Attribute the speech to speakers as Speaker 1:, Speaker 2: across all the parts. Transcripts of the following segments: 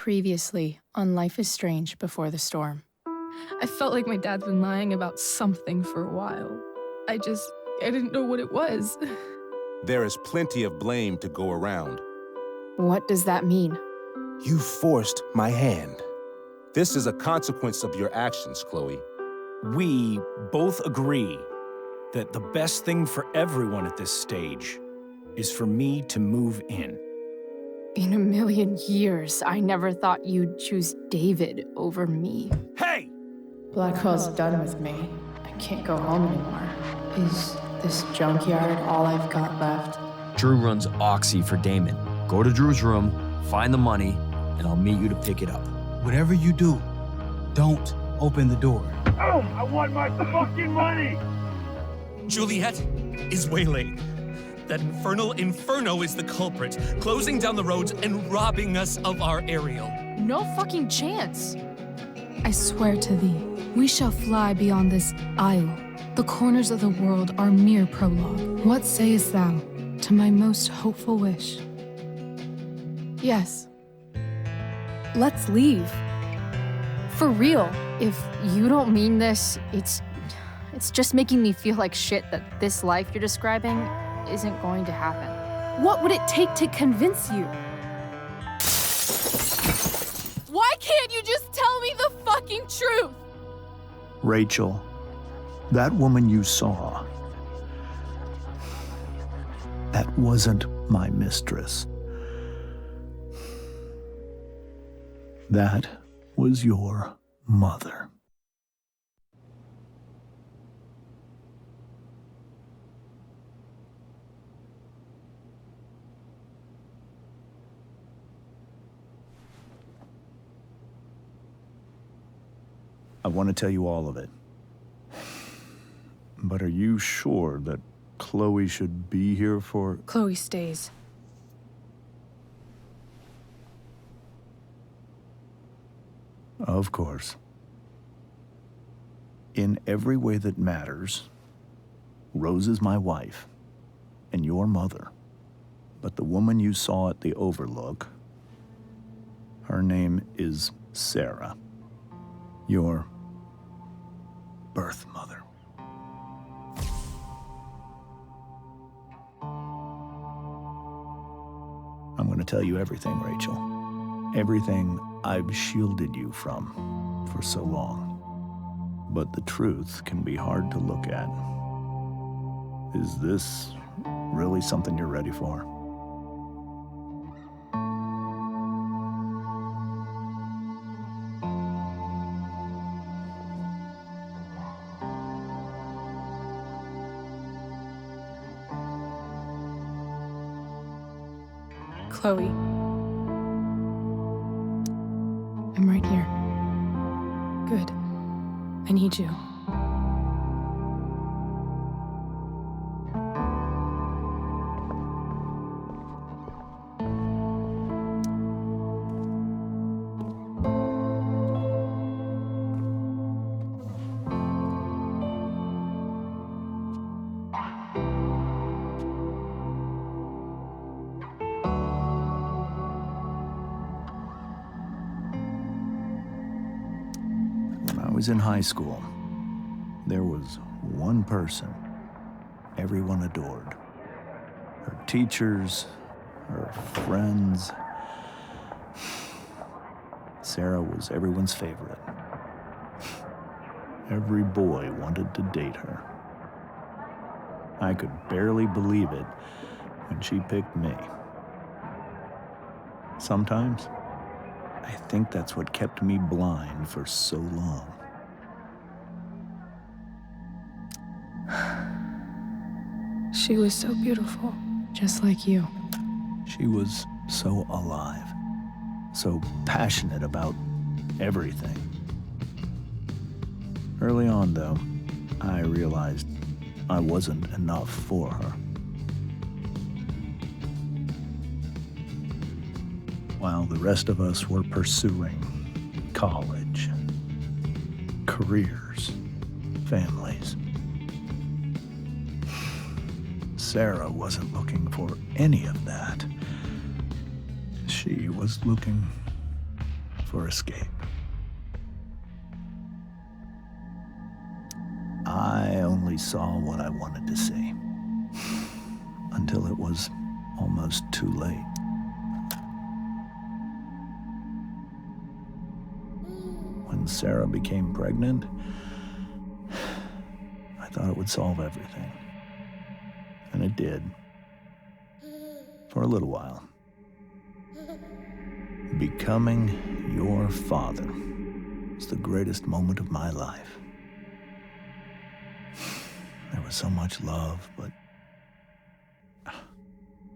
Speaker 1: Previously on Life is Strange Before the Storm.
Speaker 2: I felt like my dad's been lying about something for a while. I didn't know what it was.
Speaker 3: There is plenty of blame to go around.
Speaker 1: What does that mean?
Speaker 3: You forced my hand. This is a consequence of your actions, Chloe.
Speaker 4: We both agree that the best thing for everyone at this stage is for me to move in.
Speaker 1: In a million years, I never thought you'd choose David over me.
Speaker 4: Hey!
Speaker 1: Blackwell's done with me. I can't go home anymore. Is this junkyard all I've got left?
Speaker 5: Drew runs Oxy for Damon. Go to Drew's room, find the money, and I'll meet you to pick it up.
Speaker 6: Whatever you do, don't open the door.
Speaker 7: Oh, I want my fucking money!
Speaker 8: Juliet is waylaid. That infernal Inferno is the culprit, closing down the roads and robbing us of our Ariel.
Speaker 1: No fucking chance.
Speaker 2: I swear to thee, we shall fly beyond this isle. The corners of the world are mere prologue. What sayest thou to my most hopeful wish?
Speaker 1: Yes. Let's leave. For real. If you don't mean this, it's just making me feel like shit that this life you're describing isn't going to happen. What would it take to convince you? Why can't you just tell me the fucking truth?
Speaker 9: Rachel, that woman you saw, that wasn't my mistress. That was your mother. I want to tell you all of it. But are you sure that Chloe should be here for...
Speaker 2: Chloe stays.
Speaker 9: Of course. In every way that matters, Rose is my wife and your mother. But the woman you saw at the Overlook, her name is Sarah. Your birth mother. I'm going to tell you everything, Rachel. Everything I've shielded you from for so long. But the truth can be hard to look at. Is this really something you're ready for?
Speaker 2: Chloe. I'm right here. Good. I need you.
Speaker 9: I was in high school. There was one person everyone adored. Her teachers, her friends. Sarah was everyone's favorite. Every boy wanted to date her. I could barely believe it when she picked me. Sometimes, I think that's what kept me blind for so long.
Speaker 2: She was so beautiful, just like you.
Speaker 9: She was so alive, so passionate about everything. Early on, though, I realized I wasn't enough for her. While the rest of us were pursuing college, careers, families, Sarah wasn't looking for any of that. She was looking for escape. I only saw what I wanted to see, until it was almost too late. When Sarah became pregnant, I thought it would solve everything. And it did. For a little while. Becoming your father was the greatest moment of my life. There was so much love, but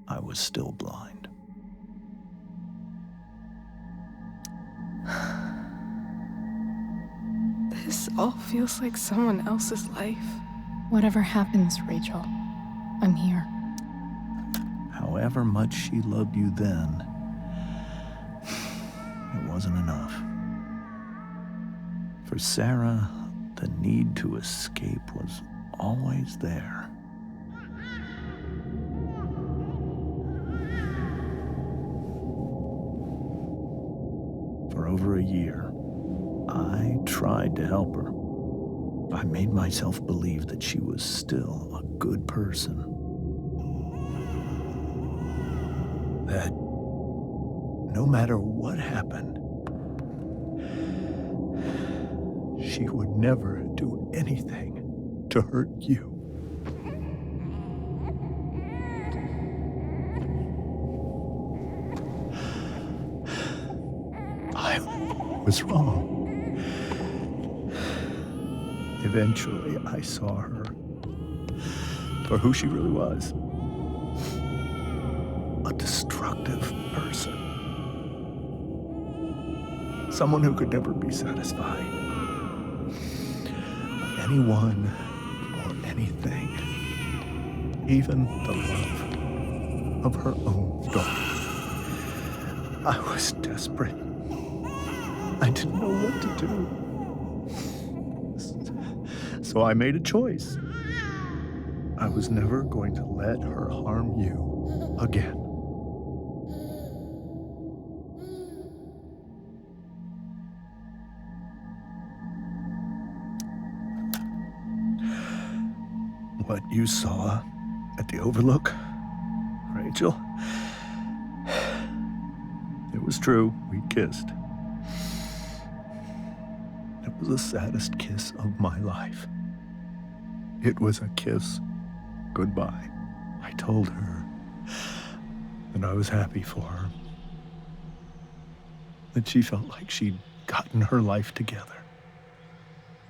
Speaker 9: I was still blind.
Speaker 2: This all feels like someone else's life.
Speaker 1: Whatever happens, Rachel, I'm here.
Speaker 9: However much she loved you then, it wasn't enough. For Sarah, the need to escape was always there. For over a year, I tried to help her. I made myself believe that she was still a good person. That no matter what happened, she would never do anything to hurt you. I was wrong. Eventually, I saw her for who she really was. A destructive person. Someone who could never be satisfied with anyone or anything. Even the love of her own daughter. I was desperate. I didn't know what to do. So I made a choice. I was never going to let her harm you again. What you saw at the Overlook, Rachel, it was true. We kissed. It was the saddest kiss of my life. It was a kiss goodbye. I told her that I was happy for her, that she felt like she'd gotten her life together.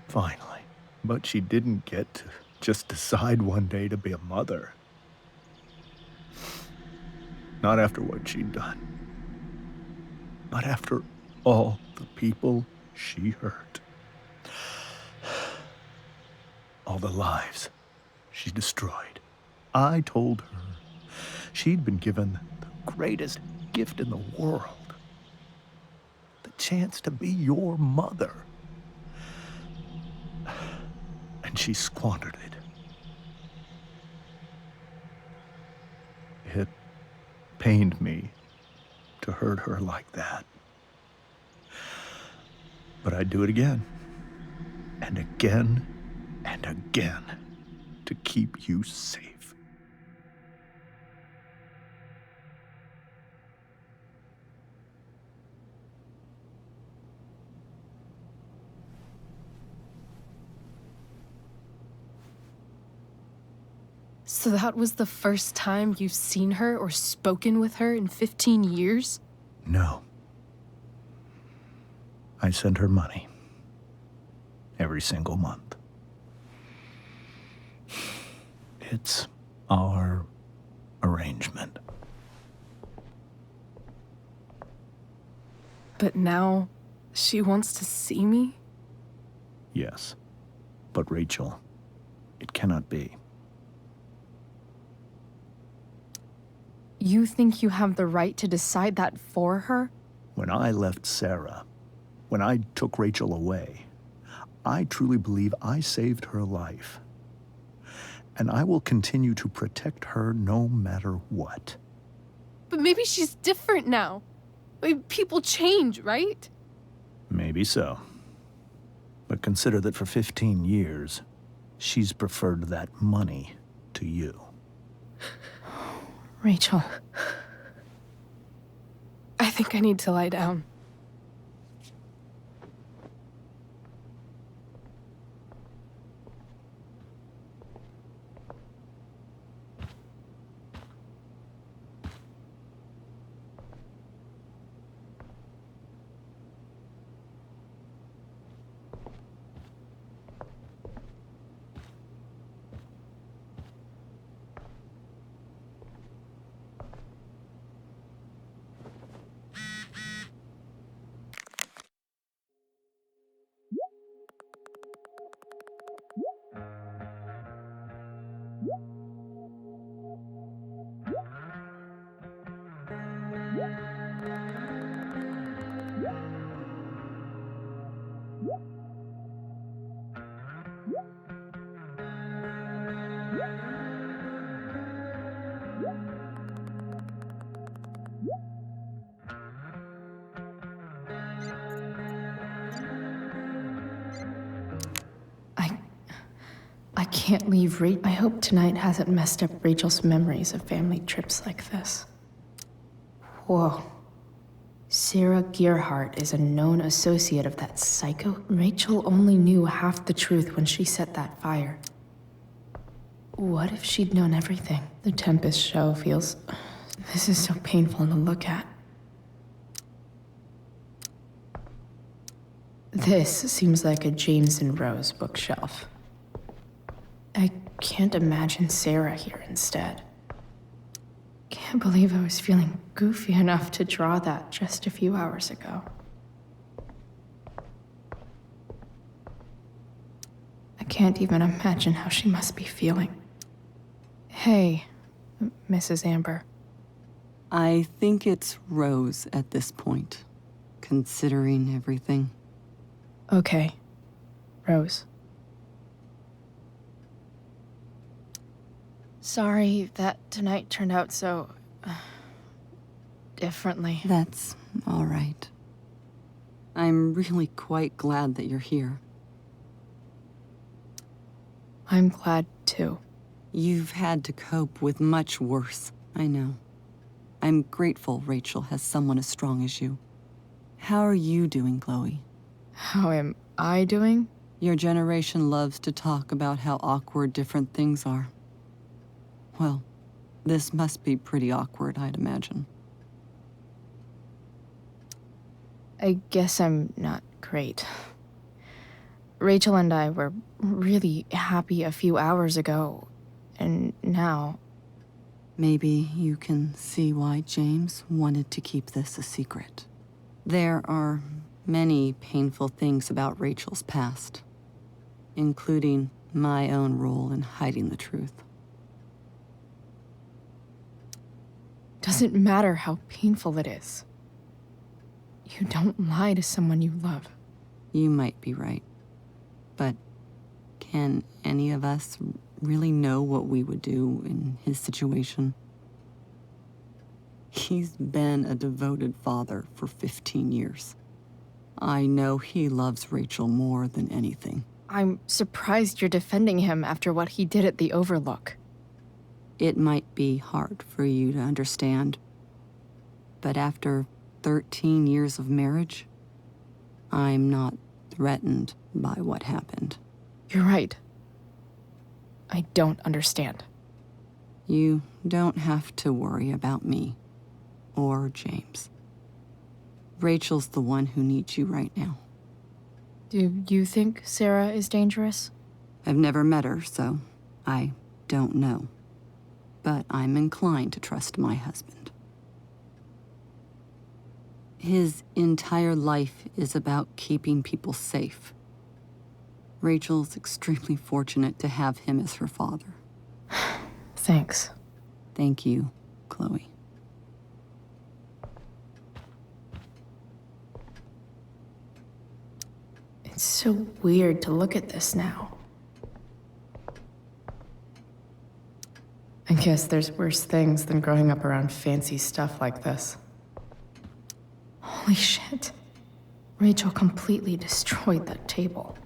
Speaker 9: Finally. But she didn't get to just decide one day to be a mother. Not after what she'd done. Not after all the people she hurt. All the lives she destroyed. I told her she'd been given the greatest gift in the world. The chance to be your mother. And she squandered it. It pained me to hurt her like that. But I'd do it again. And again. And again, to keep you safe.
Speaker 2: So that was the first time you've seen her or spoken with her in 15 years?
Speaker 9: No. I send her money. Every single month. It's our arrangement.
Speaker 2: But now, she wants to see me?
Speaker 9: Yes. But Rachel, it cannot be.
Speaker 1: You think you have the right to decide that for her?
Speaker 9: When I left Sarah, when I took Rachel away, I truly believe I saved her life. And I will continue to protect her no matter what.
Speaker 2: But maybe she's different now. People change, right?
Speaker 9: Maybe so. But consider that for 15 years, she's preferred that money to you.
Speaker 2: Rachel. I think I need to lie down. I can't leave I hope tonight hasn't messed up Rachel's memories of family trips like this. Whoa. Sarah Gearhart is a known associate of that psycho. Rachel only knew half the truth when she set that fire. What if she'd known everything? The Tempest show feels... This is so painful to look at. This seems like a James and Rose bookshelf. I can't imagine Sarah here instead. Can't believe I was feeling goofy enough to draw that just a few hours ago. I can't even imagine how she must be feeling. Hey, Mrs. Amber.
Speaker 10: I think it's Rose at this point, considering everything.
Speaker 2: Okay, Rose. Sorry that tonight turned out so... differently.
Speaker 10: That's all right. I'm really quite glad that you're here.
Speaker 2: I'm glad, too.
Speaker 10: You've had to cope with much worse, I know. I'm grateful Rachel has someone as strong as you. How are you doing, Chloe?
Speaker 2: How am I doing?
Speaker 10: Your generation loves to talk about how awkward different things are. Well, this must be pretty awkward, I'd imagine.
Speaker 2: I guess I'm not great. Rachel and I were really happy a few hours ago, and now...
Speaker 10: Maybe you can see why James wanted to keep this a secret. There are many painful things about Rachel's past, including my own role in hiding the truth.
Speaker 2: Doesn't matter how painful it is. You don't lie to someone you love.
Speaker 10: You might be right. But can any of us really know what we would do in his situation? He's been a devoted father for 15 years. I know he loves Rachel more than anything.
Speaker 2: I'm surprised you're defending him after what he did at the Overlook.
Speaker 10: It might be hard for you to understand, but after 13 years of marriage, I'm not threatened by what happened.
Speaker 2: You're right. I don't understand.
Speaker 10: You don't have to worry about me or James. Rachel's the one who needs you right now.
Speaker 2: Do you think Sarah is dangerous?
Speaker 10: I've never met her, so I don't know. But I'm inclined to trust my husband. His entire life is about keeping people safe. Rachel's extremely fortunate to have him as her father.
Speaker 2: Thanks.
Speaker 10: Thank you, Chloe.
Speaker 2: It's so weird to look at this now. I guess there's worse things than growing up around fancy stuff like this. Holy shit. Rachel completely destroyed that table.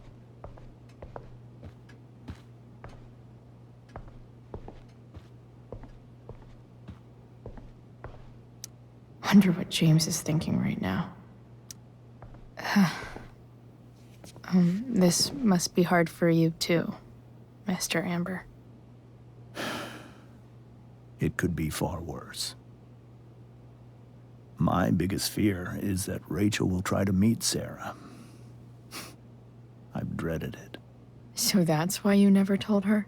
Speaker 2: Wonder what James is thinking right now. This must be hard for you too, Mr. Amber.
Speaker 9: It could be far worse. My biggest fear is that Rachel will try to meet Sarah. I've dreaded it.
Speaker 2: So that's why you never told her?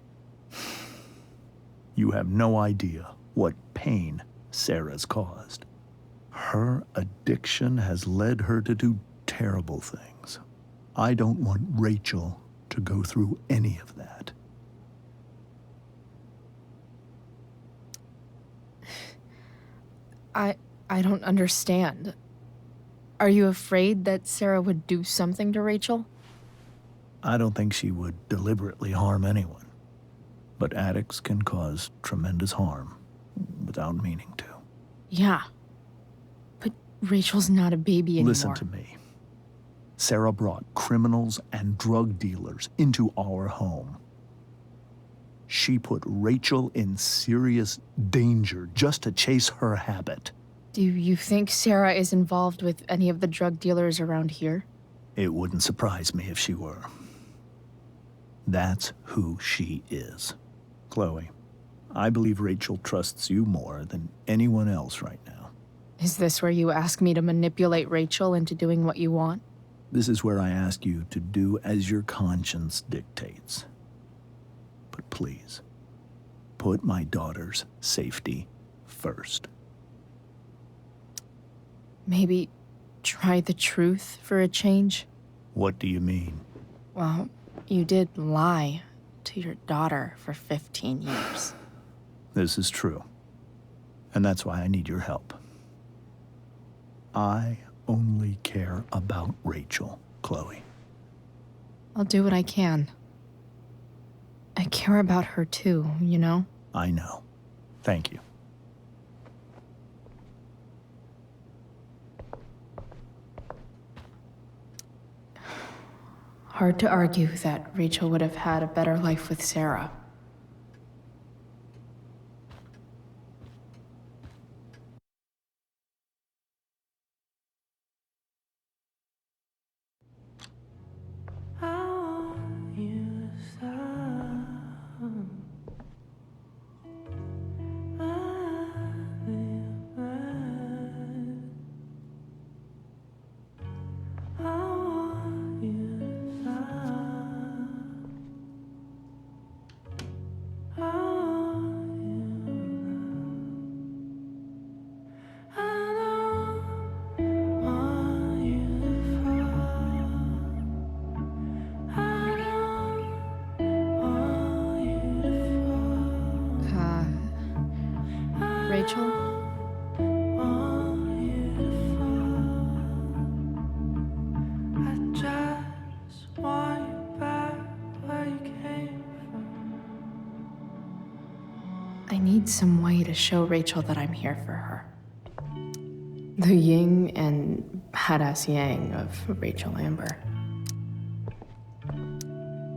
Speaker 9: You have no idea what pain Sarah's caused. Her addiction has led her to do terrible things. I don't want Rachel to go through any of that.
Speaker 2: I don't understand. Are you afraid that Sarah would do something to Rachel?
Speaker 9: I don't think she would deliberately harm anyone. But addicts can cause tremendous harm without meaning to.
Speaker 2: Yeah. But Rachel's not a baby anymore.
Speaker 9: Listen to me. Sarah brought criminals and drug dealers into our home. She put Rachel in serious danger just to chase her habit.
Speaker 2: Do you think Sarah is involved with any of the drug dealers around here?
Speaker 9: It wouldn't surprise me if she were. That's who she is. Chloe, I believe Rachel trusts you more than anyone else right now.
Speaker 2: Is this where you ask me to manipulate Rachel into doing what you want?
Speaker 9: This is where I ask you to do as your conscience dictates. But please, put my daughter's safety first.
Speaker 2: Maybe try the truth for a change?
Speaker 9: What do you mean?
Speaker 2: Well, you did lie to your daughter for 15 years.
Speaker 9: This is true. And that's why I need your help. I only care about Rachel, Chloe.
Speaker 2: I'll do what I can. I care about her too, you know?
Speaker 9: I know. Thank you.
Speaker 2: Hard to argue that Rachel would have had a better life with Sarah. Rachel? I need some way to show Rachel that I'm here for her. The yin and badass yang of Rachel Amber.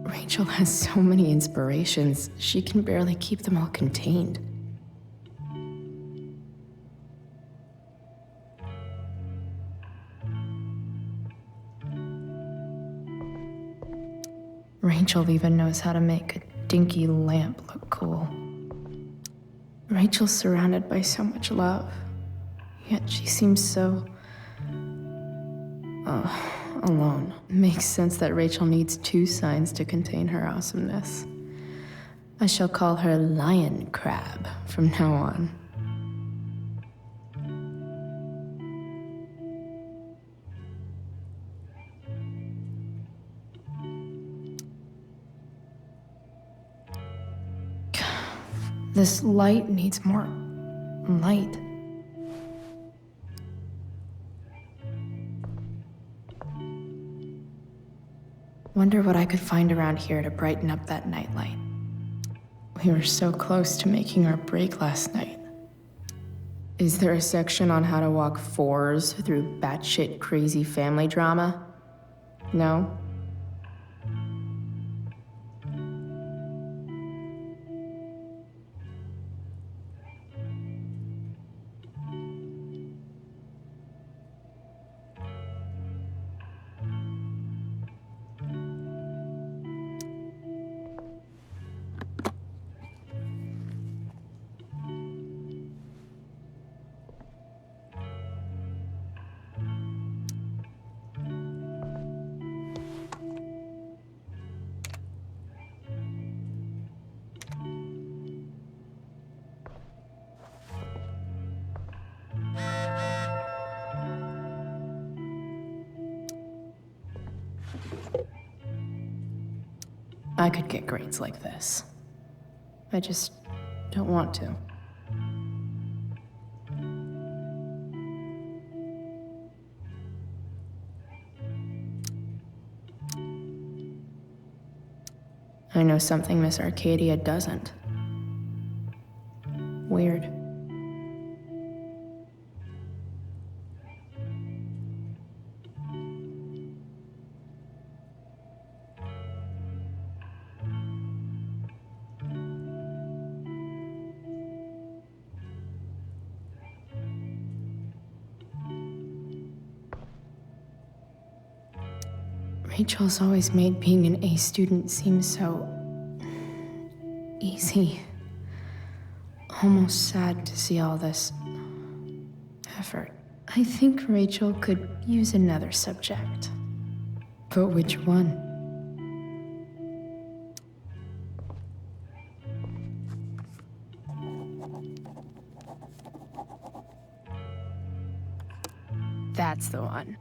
Speaker 2: Rachel has so many inspirations, she can barely keep them all contained. Rachel even knows how to make a dinky lamp look cool. Rachel's surrounded by so much love, yet she seems so... alone. Makes sense that Rachel needs two signs to contain her awesomeness. I shall call her Lion Crab from now on. This light needs more light. Wonder what I could find around here to brighten up that nightlight. We were so close to making our break last night. Is there a section on how to walk fours through batshit crazy family drama? No? I could get grades like this. I just don't want to. I know something Miss Arcadia doesn't. Weird. Rachel's always made being an A student seem so easy. Almost sad to see all this effort. I think Rachel could use another subject. But which one? That's the one.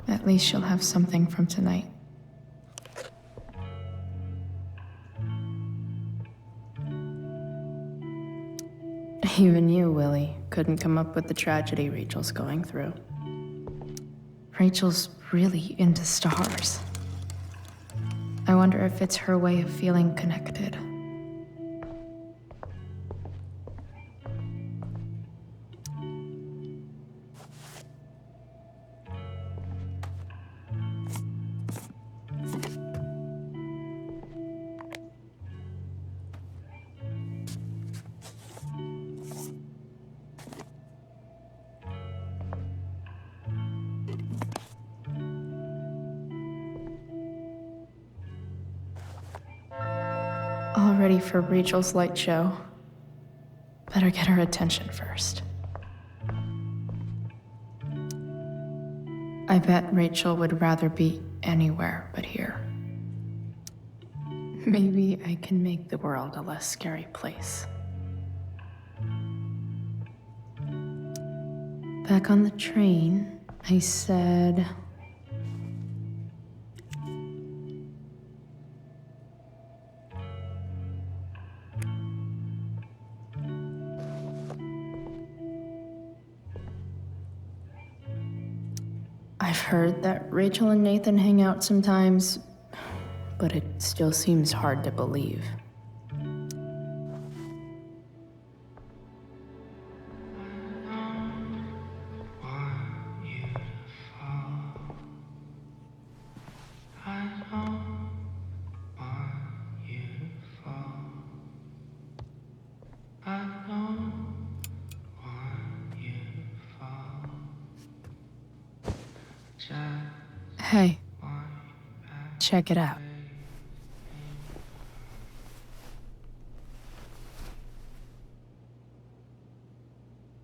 Speaker 2: At least she'll have something from tonight. Even you, Willie, couldn't come up with the tragedy Rachel's going through. Rachel's really into stars. I wonder if it's her way of feeling connected. All ready for Rachel's light show. Better get her attention first. I bet Rachel would rather be anywhere but here. Maybe I can make the world a less scary place. Back on the train, I said... I've heard that Rachel and Nathan hang out sometimes, but it still seems hard to believe. Hey, check it out.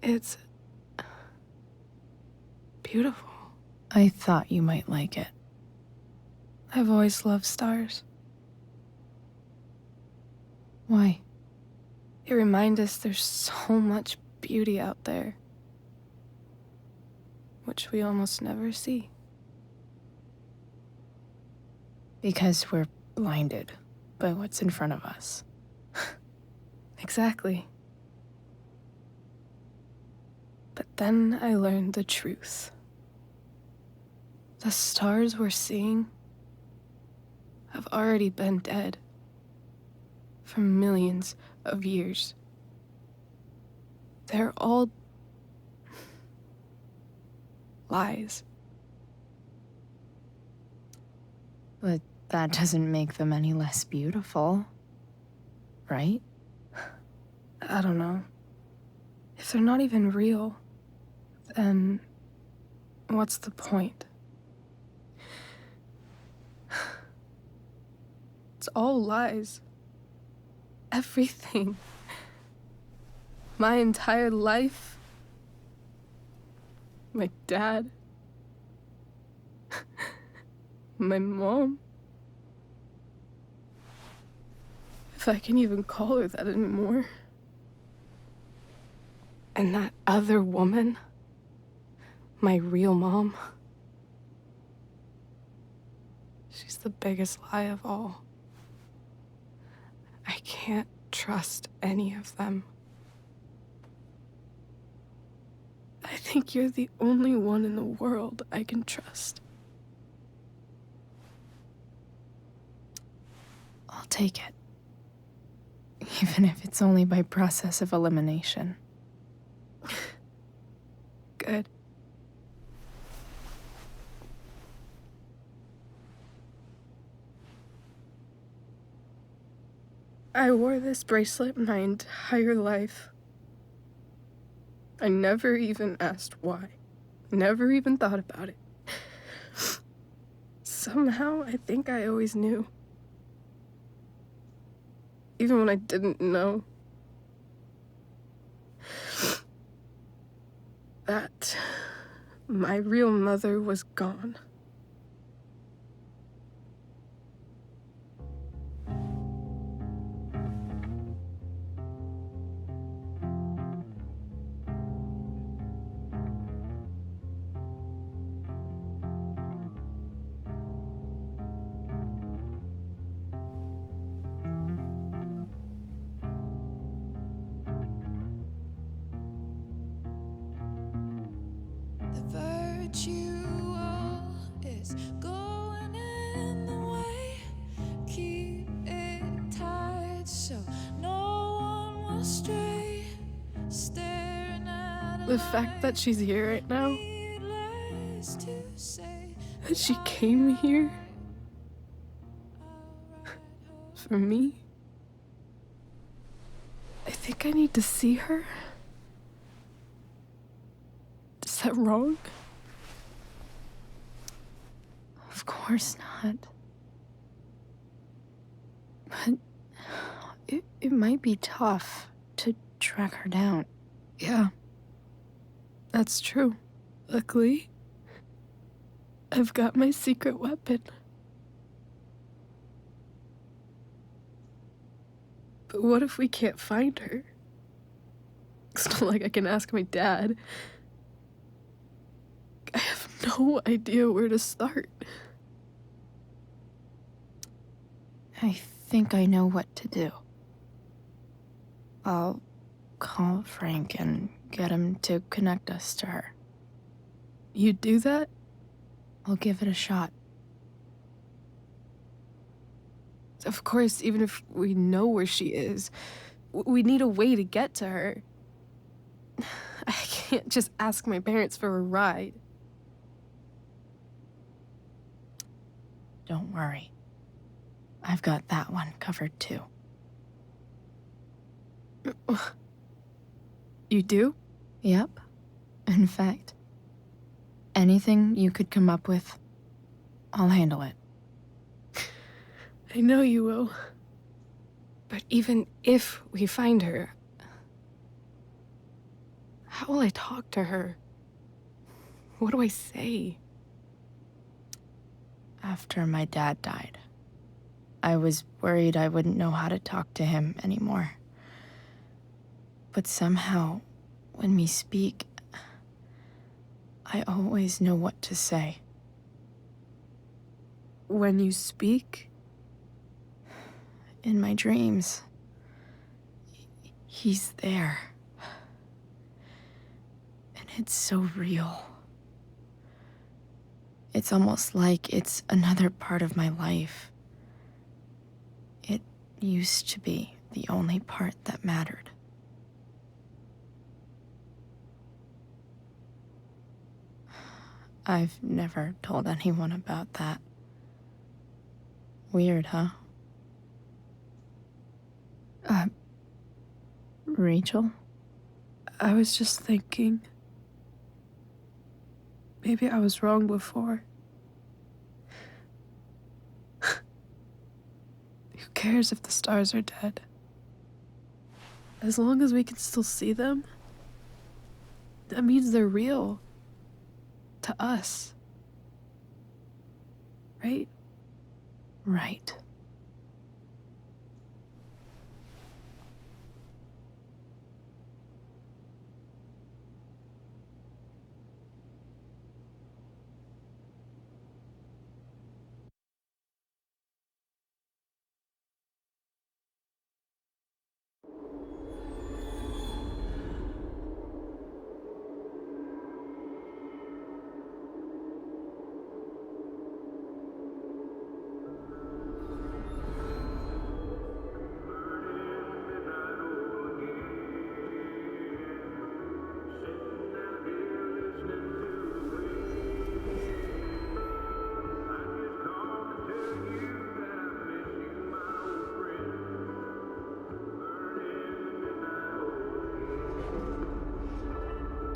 Speaker 11: It's beautiful.
Speaker 2: I thought you might like it.
Speaker 11: I've always loved stars.
Speaker 2: Why?
Speaker 11: They remind us there's so much beauty out there, which we almost never see.
Speaker 2: Because we're blinded by what's in front of us.
Speaker 11: Exactly. But then I learned the truth. The stars we're seeing have already been dead for millions of years. They're all lies.
Speaker 2: But that doesn't make them any less beautiful, right?
Speaker 11: I don't know. If they're not even real, then what's the point? It's all lies. Everything. My entire life. My dad. My mom. If I can even call her that anymore. And that other woman. My real mom. She's the biggest lie of all. I can't trust any of them. I think you're the only one in the world I can trust.
Speaker 2: I'll take it. Even if it's only by process of elimination.
Speaker 11: Good. I wore this bracelet my entire life. I never even asked why. Never even thought about it. Somehow, I think I always knew. Even when I didn't know. That my real mother was gone. The fact that she's here right now, that she came here for me, I think I need to see her. Is that wrong?
Speaker 2: Of course not. But it might be tough to track her down.
Speaker 11: Yeah. That's true. Luckily, I've got my secret weapon. But what if we can't find her? It's not like I can ask my dad. I have no idea where to start.
Speaker 2: I think I know what to do. I'll call Frank and get him to connect us to her.
Speaker 11: You'd do that?
Speaker 2: I'll give it a shot.
Speaker 11: Of course, even if we know where she is, we need a way to get to her. I can't just ask my parents for a ride.
Speaker 2: Don't worry. I've got that one covered too.
Speaker 11: You do?
Speaker 2: Yep. In fact, anything you could come up with, I'll handle it.
Speaker 11: I know you will. But even if we find her, how will I talk to her? What do I say?
Speaker 2: After my dad died, I was worried I wouldn't know how to talk to him anymore. But somehow, when we speak, I always know what to say.
Speaker 11: When you speak?
Speaker 2: In my dreams. He's there. And it's so real. It's almost like it's another part of my life. It used to be the only part that mattered. I've never told anyone about that. Weird, huh? Rachel?
Speaker 11: I was just thinking. Maybe I was wrong before. Who cares if the stars are dead? As long as we can still see them, that means they're real. To us. Right?
Speaker 2: Right.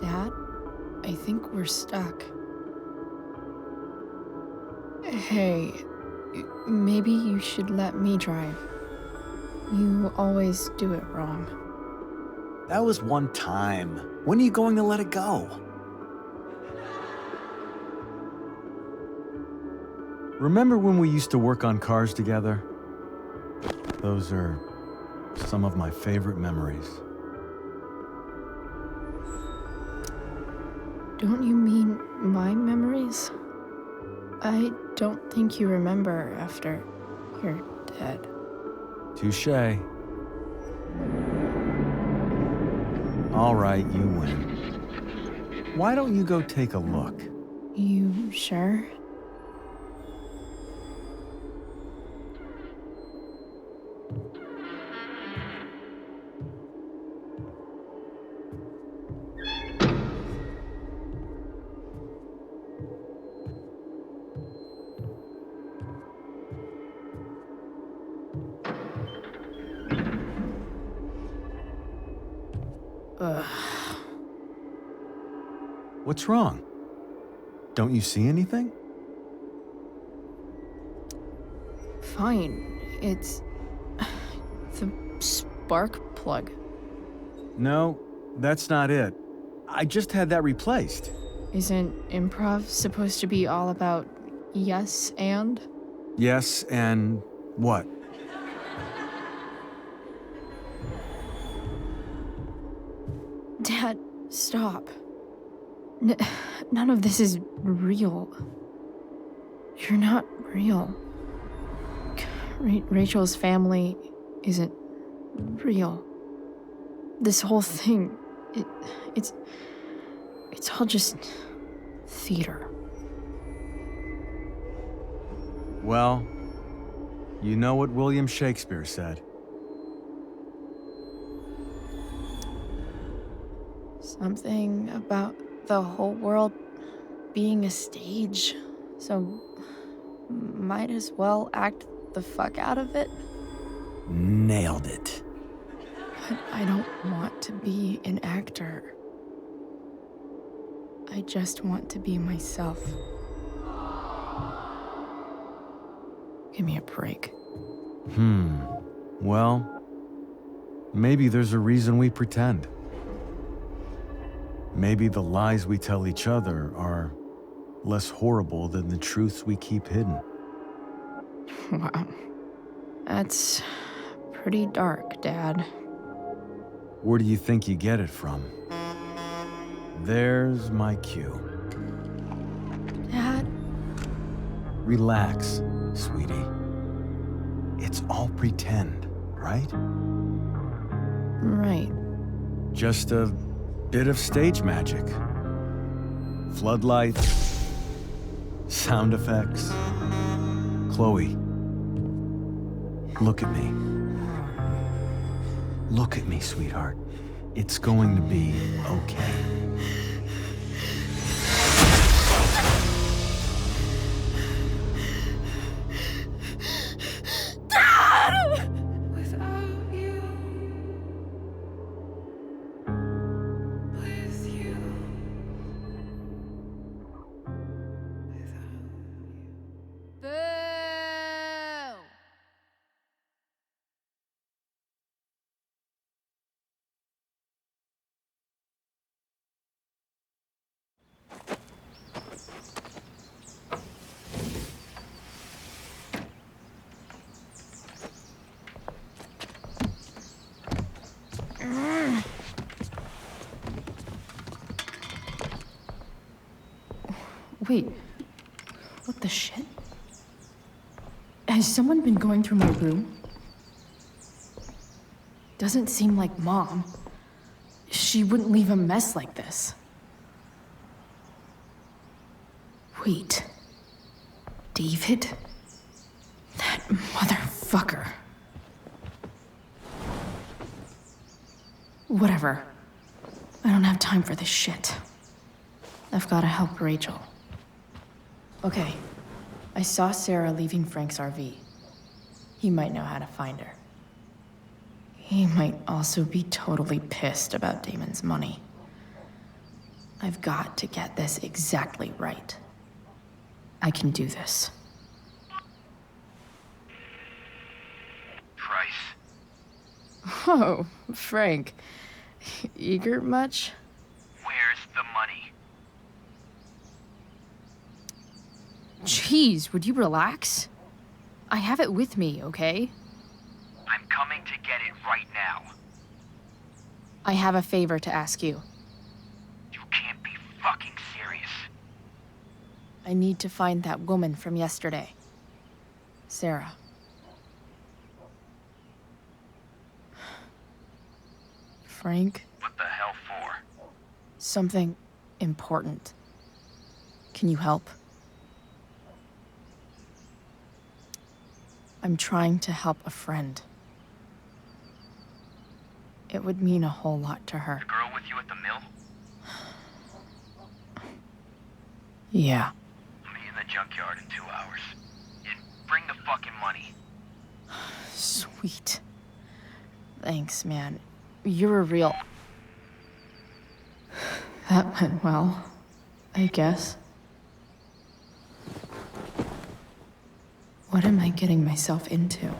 Speaker 2: Dad, I think we're stuck. Hey, maybe you should let me drive. You always do it wrong.
Speaker 12: That was one time. When are you going to let it go?
Speaker 13: Remember when we used to work on cars together? Those are some of my favorite memories.
Speaker 2: Don't you mean my memories? I don't think you remember after you're dead.
Speaker 13: Touché. All right, you win. Why don't you go take a look?
Speaker 2: You sure?
Speaker 13: What's wrong? Don't you see anything?
Speaker 2: Fine. It's the spark plug.
Speaker 13: No, that's not it. I just had that replaced.
Speaker 2: Isn't improv supposed to be all about yes and?
Speaker 13: Yes, and what?
Speaker 2: Dad, stop. None of this is real. You're not real. Rachel's family isn't real. This whole thing, it's all just theater.
Speaker 13: Well, you know what William Shakespeare said.
Speaker 2: Something about the whole world being a stage, so might as well act the fuck out of it.
Speaker 12: Nailed it.
Speaker 2: But I don't want to be an actor. I just want to be myself. Give me a break.
Speaker 13: Well, maybe there's a reason we pretend. Maybe the lies we tell each other are less horrible than the truths we keep hidden.
Speaker 2: Wow. That's pretty dark, Dad.
Speaker 13: Where do you think you get it from? There's my cue.
Speaker 2: Dad?
Speaker 13: Relax, sweetie. It's all pretend, right?
Speaker 2: Right.
Speaker 13: Just a bit of stage magic. Floodlights, sound effects. Chloe, look at me. Look at me, sweetheart. It's going to be okay.
Speaker 2: Wait, what the shit? Has someone been going through my room? Doesn't seem like Mom. She wouldn't leave a mess like this. Wait. David? That motherfucker. Whatever. I don't have time for this shit. I've gotta help Rachel. Okay. I saw Sarah leaving Frank's RV. He might know how to find her. He might also be totally pissed about Damon's money. I've got to get this exactly right. I can do this.
Speaker 14: Price.
Speaker 2: Oh, Frank. Eager much?
Speaker 14: Where's the money?
Speaker 1: Jeez, would you relax? I have it with me, okay?
Speaker 14: I'm coming to get it right now.
Speaker 1: I have a favor to ask you.
Speaker 14: You can't be fucking serious.
Speaker 1: I need to find that woman from yesterday. Sarah. Frank?
Speaker 14: What the hell for?
Speaker 1: Something important. Can you help? I'm trying to help a friend. It would mean a whole lot to her.
Speaker 14: The girl with you at the mill?
Speaker 1: Yeah.
Speaker 14: Meet in the junkyard in 2 hours. And bring the fucking money.
Speaker 1: Sweet. Thanks, man. You're a real...
Speaker 2: That went well, I guess. What am I getting myself into?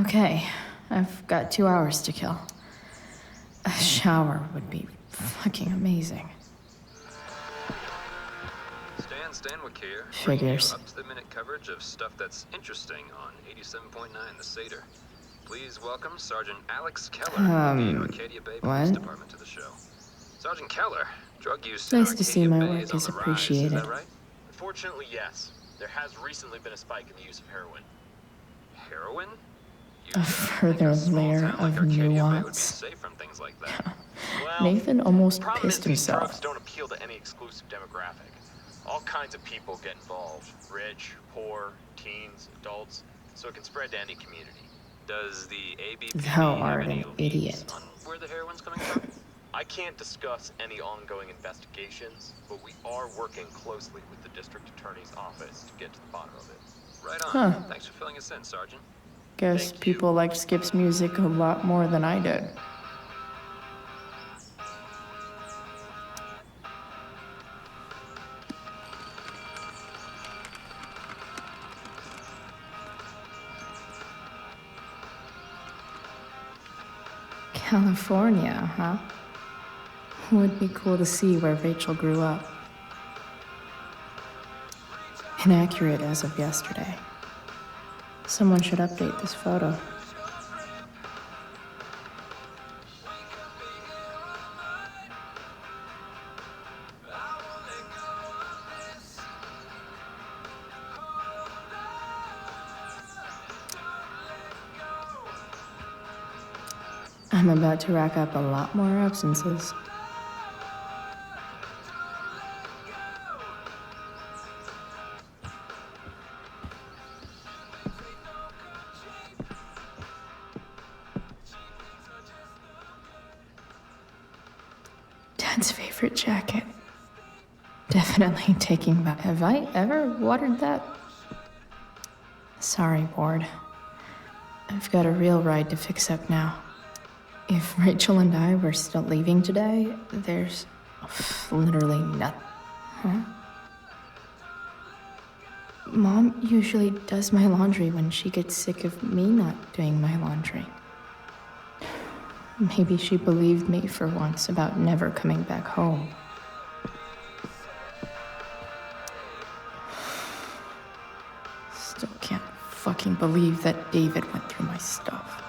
Speaker 2: Okay, I've got 2 hours to kill. A shower would be fucking amazing.
Speaker 15: Stan Stanwyck here.
Speaker 2: Figures.
Speaker 15: Up-to-the-minute coverage of stuff that's interesting on 87.9 The Satyr. Please welcome Sergeant Alex Keller, the Arcadia Bay Police Department, to the show. Sergeant Keller, drug use in
Speaker 2: Nice to see
Speaker 15: Arcadia
Speaker 2: my
Speaker 15: Bay
Speaker 2: work
Speaker 15: is
Speaker 2: is
Speaker 15: on the rise,
Speaker 2: appreciated.
Speaker 15: is that right?
Speaker 16: Unfortunately, yes. There has recently been a spike in the use of heroin.
Speaker 15: Heroin?
Speaker 2: A further layer of nuance.
Speaker 16: Safe from things like that. Well,
Speaker 2: Nathan almost
Speaker 16: problem
Speaker 2: pissed
Speaker 16: is these
Speaker 2: himself.
Speaker 16: drugs don't appeal to any exclusive demographic. All kinds of people get involved. Rich, poor, teens, adults. So it can spread to any community.
Speaker 15: Does the ABP
Speaker 2: Thou
Speaker 15: have
Speaker 2: art
Speaker 15: any
Speaker 2: an
Speaker 15: leads
Speaker 2: idiot.
Speaker 15: on where the heroin's coming from?
Speaker 16: I can't discuss any ongoing investigations, but we are working closely with the district attorney's office to get to the bottom of it.
Speaker 15: Right on.
Speaker 2: Huh.
Speaker 15: Thanks for filling us in, Sergeant.
Speaker 2: Guess people liked Skip's music a lot more than I did. California, huh? Would be cool to see where Rachel grew up. Inaccurate as of yesterday. Someone should update this photo. I'm about to rack up a lot more absences. Dad's favorite jacket. Definitely taking back. Have I ever watered that? Sorry, Ward. I've got a real ride to fix up now. If Rachel and I were still leaving today, there's literally nothing. Huh? Mom usually does my laundry when she gets sick of me not doing my laundry. Maybe she believed me for once about never coming back home. Still can't fucking believe that David went through my stuff.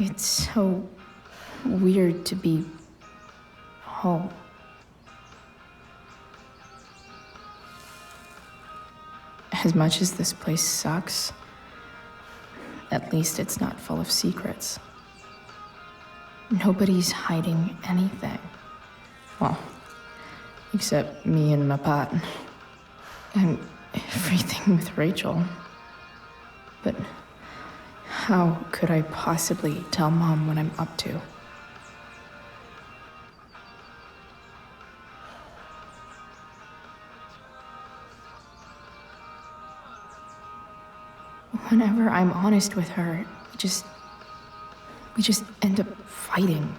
Speaker 2: It's so weird to be home. As much as this place sucks, at least it's not full of secrets. Nobody's hiding anything. Well, except me and Mapat. And everything with Rachel. But how could I possibly tell Mom what I'm up to? Whenever I'm honest with her, we just end up fighting.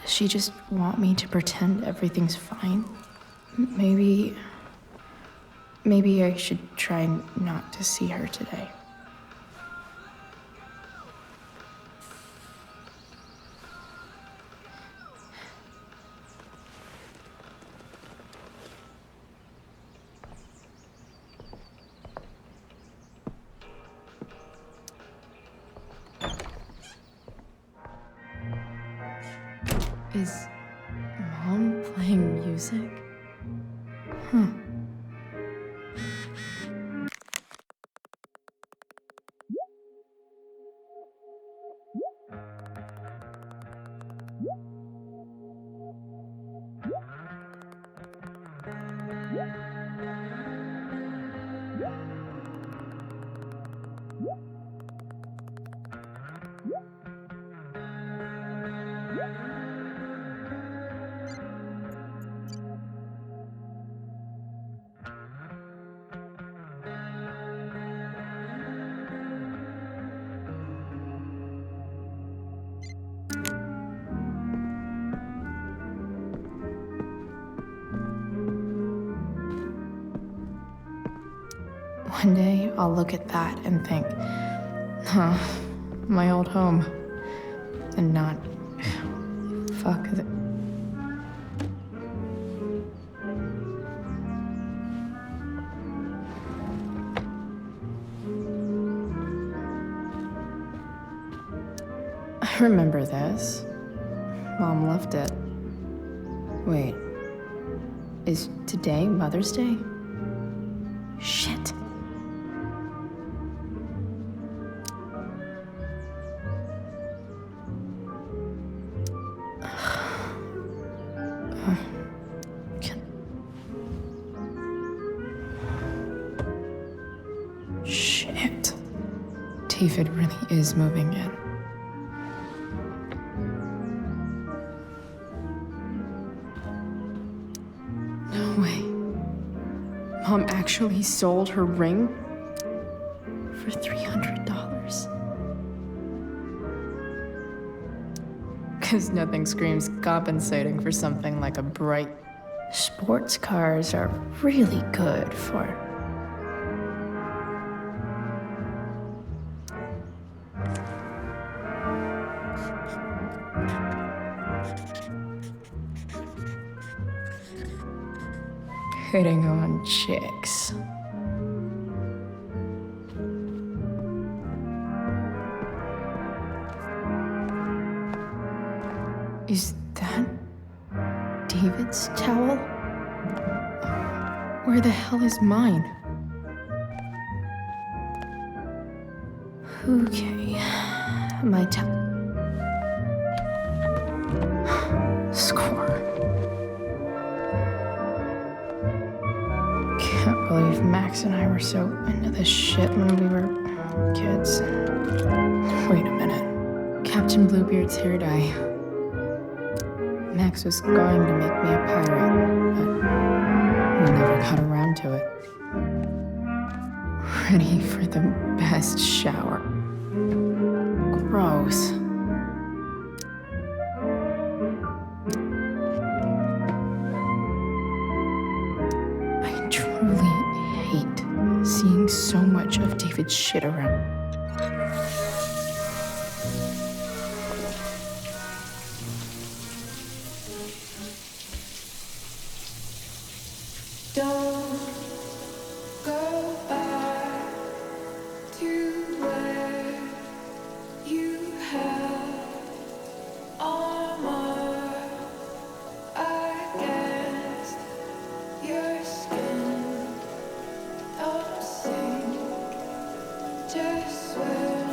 Speaker 2: Does she just want me to pretend everything's fine? Maybe I should try not to see her today. Is Mom playing music? Huh. One day, I'll look at that and think, huh, my old home. And not, fuck it. I remember this. Mom left it. Wait, is today Mother's Day? Shit. Shit. David really is moving in. No way. Mom actually sold her ring? for $300. Because nothing screams compensating for something like a bright... Sports cars are really good for... hitting on chicks. Is that David's towel? Where the hell is mine? Okay, my towel. Score. Can't believe Max and I were so into this shit when we were kids. Wait a minute. Captain Bluebeard's hair dye. Max was going to make me a pirate, but we never got around to it. Ready for the best shower. Gross. I truly hate seeing so much of David's shit around.
Speaker 17: Don't go back to where you had armor against your skin. Don't sink, just swim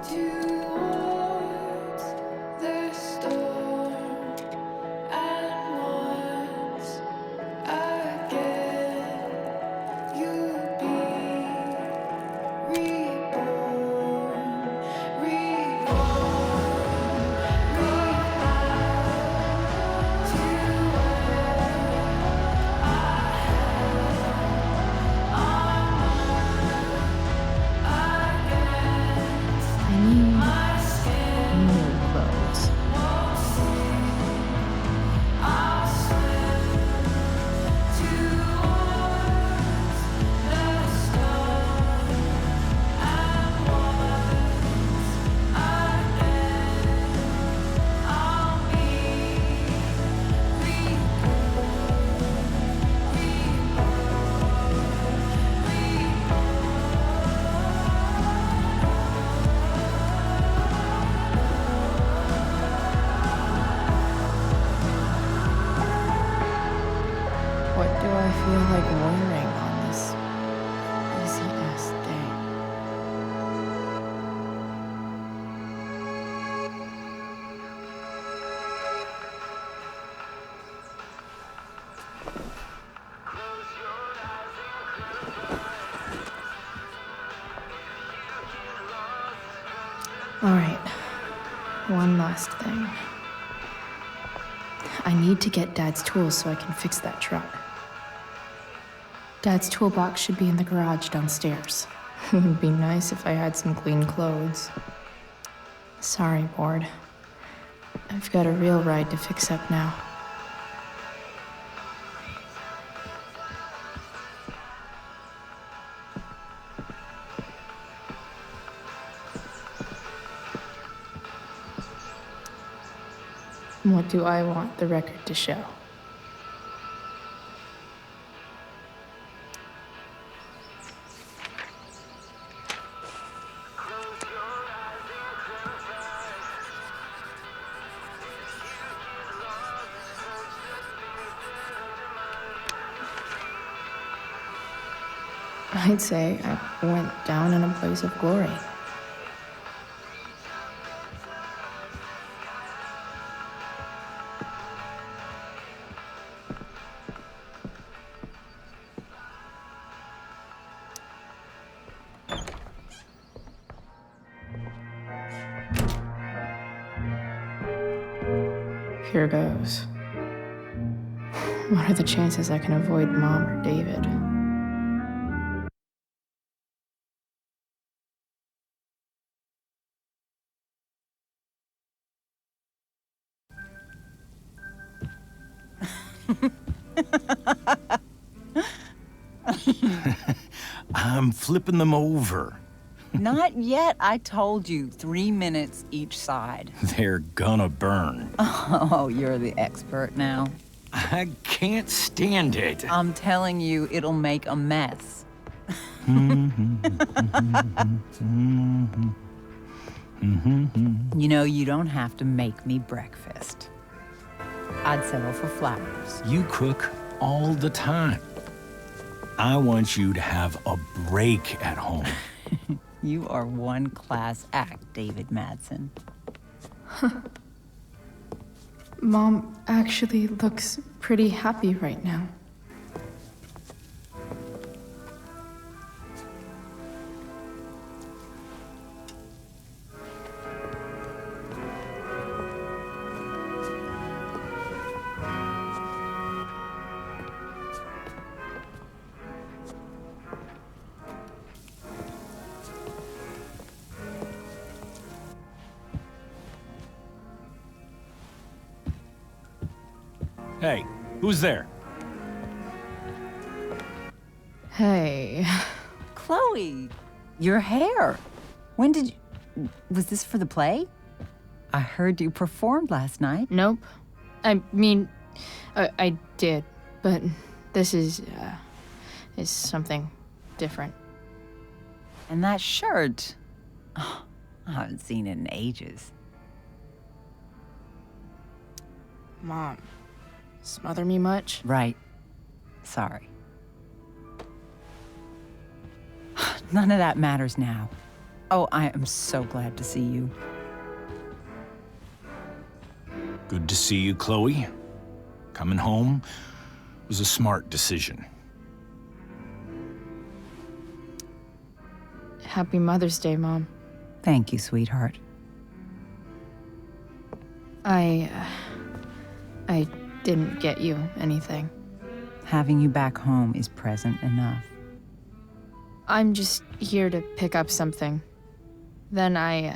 Speaker 17: towards the storm. And once again, you'll be reborn,
Speaker 2: I need new clothes. What do I feel like wearing on this easy-ass day? All right, one last thing. I need to get Dad's tools so I can fix that truck. Dad's toolbox should be in the garage downstairs. It would be nice if I had some clean clothes. Sorry, Ward. I've got a real ride to fix up now. What do I want the record to show? I'd say I went down in a blaze of glory. Here goes. What are the chances I can avoid Mom or David?
Speaker 4: I'm flipping them over.
Speaker 18: Not yet. I told you, 3 minutes each side.
Speaker 4: They're gonna burn.
Speaker 18: Oh, you're the expert now.
Speaker 4: I can't stand it.
Speaker 18: I'm telling you, it'll make a mess. You know, you don't have to make me breakfast. I'd settle for flowers.
Speaker 4: You cook all the time. I want you to have a break at home.
Speaker 18: You are one class act, David Madsen.
Speaker 2: Mom actually looks pretty happy right now.
Speaker 4: Hey, who's there?
Speaker 2: Hey.
Speaker 18: Chloe, your hair. When did you... Was this for the play? I heard you performed last night.
Speaker 2: Nope. I mean, I did, but this is something different.
Speaker 18: And that shirt. Oh, I haven't seen it in ages.
Speaker 2: Mom, smother me much?
Speaker 18: Right. Sorry. None of that matters now. Oh, I am so glad to see you.
Speaker 4: Good to see you, Chloe. Coming home was a smart decision.
Speaker 2: Happy Mother's Day, Mom.
Speaker 18: Thank you, sweetheart.
Speaker 2: I didn't get you anything.
Speaker 18: Having you back home is present enough.
Speaker 2: I'm just here to pick up something. Then I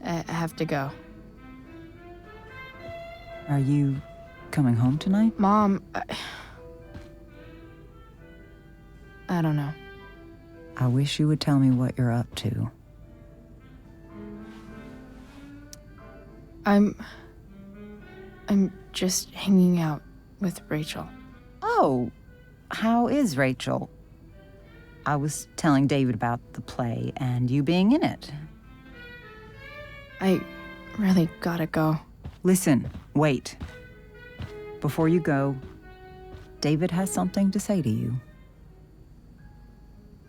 Speaker 2: have to go.
Speaker 18: Are you coming home tonight?
Speaker 2: Mom, I don't know.
Speaker 18: I wish you would tell me what you're up to.
Speaker 2: I'm just hanging out with Rachel.
Speaker 18: Oh, how is Rachel? I was telling David about the play and you being in it.
Speaker 2: I really gotta go.
Speaker 18: Listen, wait. Before you go, David has something to say to you.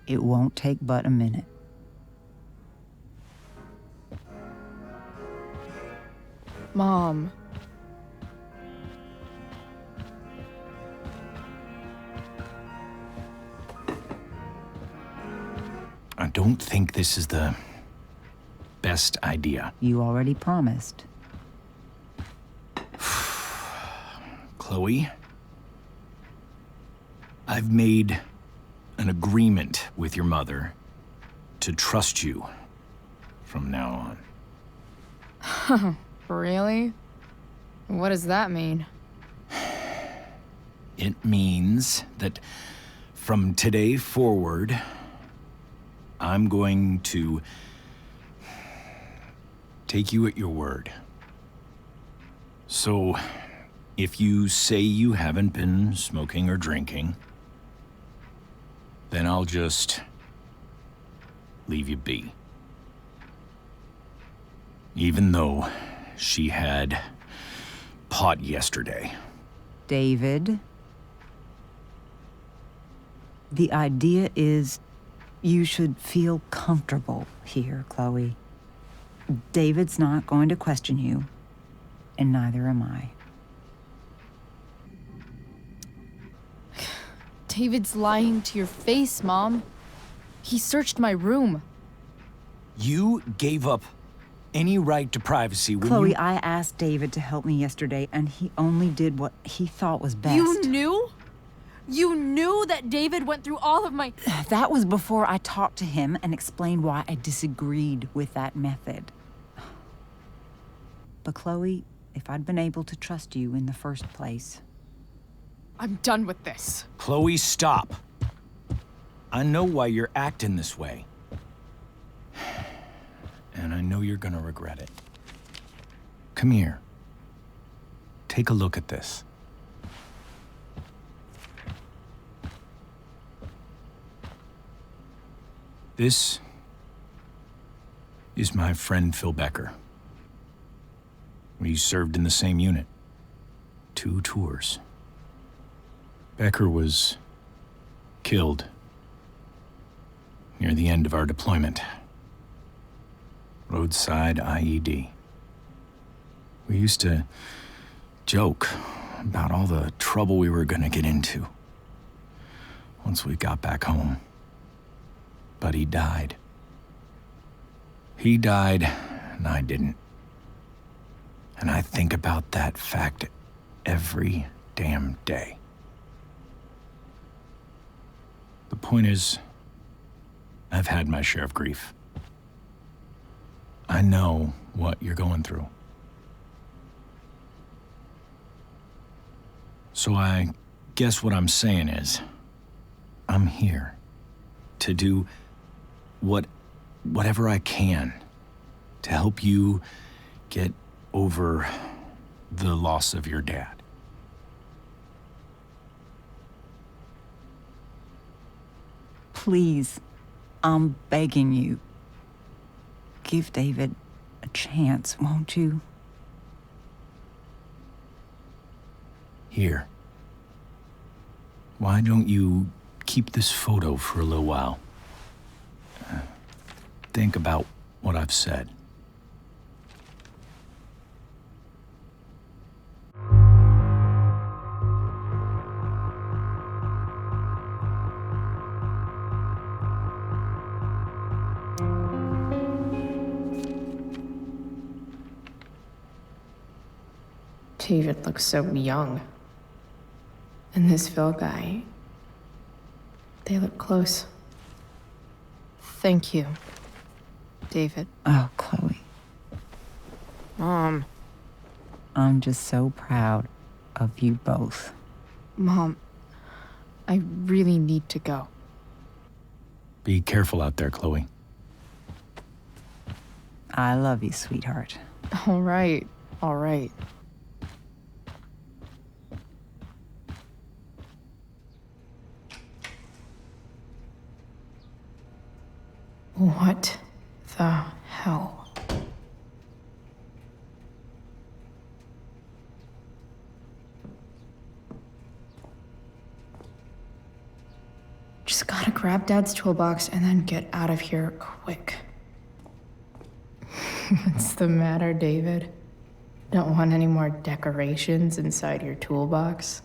Speaker 18: It won't take but a minute.
Speaker 2: Mom.
Speaker 4: I don't think this is the best idea.
Speaker 18: You already promised.
Speaker 4: Chloe, I've made an agreement with your mother to trust you from now
Speaker 2: on. Really? What does that mean?
Speaker 4: It means that from today forward, I'm going to take you at your word. So, if you say you haven't been smoking or drinking, then I'll just leave you be. Even though she had pot yesterday.
Speaker 18: David, the idea is you should feel comfortable here, Chloe. David's not going to question you, and neither am I.
Speaker 1: David's lying to your face, Mom. He searched my room.
Speaker 4: You gave up any right to privacy when
Speaker 18: Chloe, I asked David to help me yesterday, and he only did what he thought was best.
Speaker 1: You knew? You knew that David went through all of my...
Speaker 18: That was before I talked to him and explained why I disagreed with that method. But Chloe, if I'd been able to trust you in the first place,
Speaker 1: I'm done with this.
Speaker 4: Chloe, stop. I know why you're acting this way. And I know you're gonna regret it. Come here. Take a look at this. This is my friend Phil Becker. We served in the same unit. 2 tours. Becker was killed near the end of our deployment. Roadside IED. We used to joke about all the trouble we were gonna get into once we got back home. But he died. He died, and I didn't. And I think about that fact every damn day. The point is, I've had my share of grief. I know what you're going through. So I guess what I'm saying is, I'm here to do whatever I can to help you get over the loss of your dad.
Speaker 18: Please, I'm begging you. Give David a chance, won't you?
Speaker 4: Here. Why don't you keep this photo for a little while? Think about what I've said.
Speaker 2: David looks so young. And this Phil guy, they look close.
Speaker 1: Thank you, David.
Speaker 18: Oh, Chloe.
Speaker 1: Mom.
Speaker 18: I'm just so proud of you both.
Speaker 1: Mom, I really need to go.
Speaker 4: Be careful out there, Chloe.
Speaker 18: I love you, sweetheart.
Speaker 1: All right, all right.
Speaker 2: What the hell? Just gotta grab Dad's toolbox and then get out of here quick. What's the matter, David? Don't want any more decorations inside your toolbox?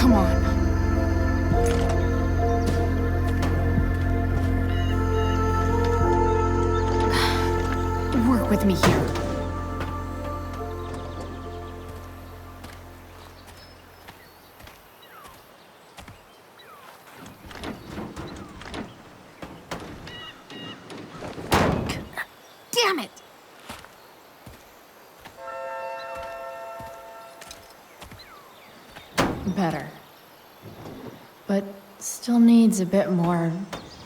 Speaker 1: Come on. Work with me here. Damn it!
Speaker 2: Better. But still needs a bit more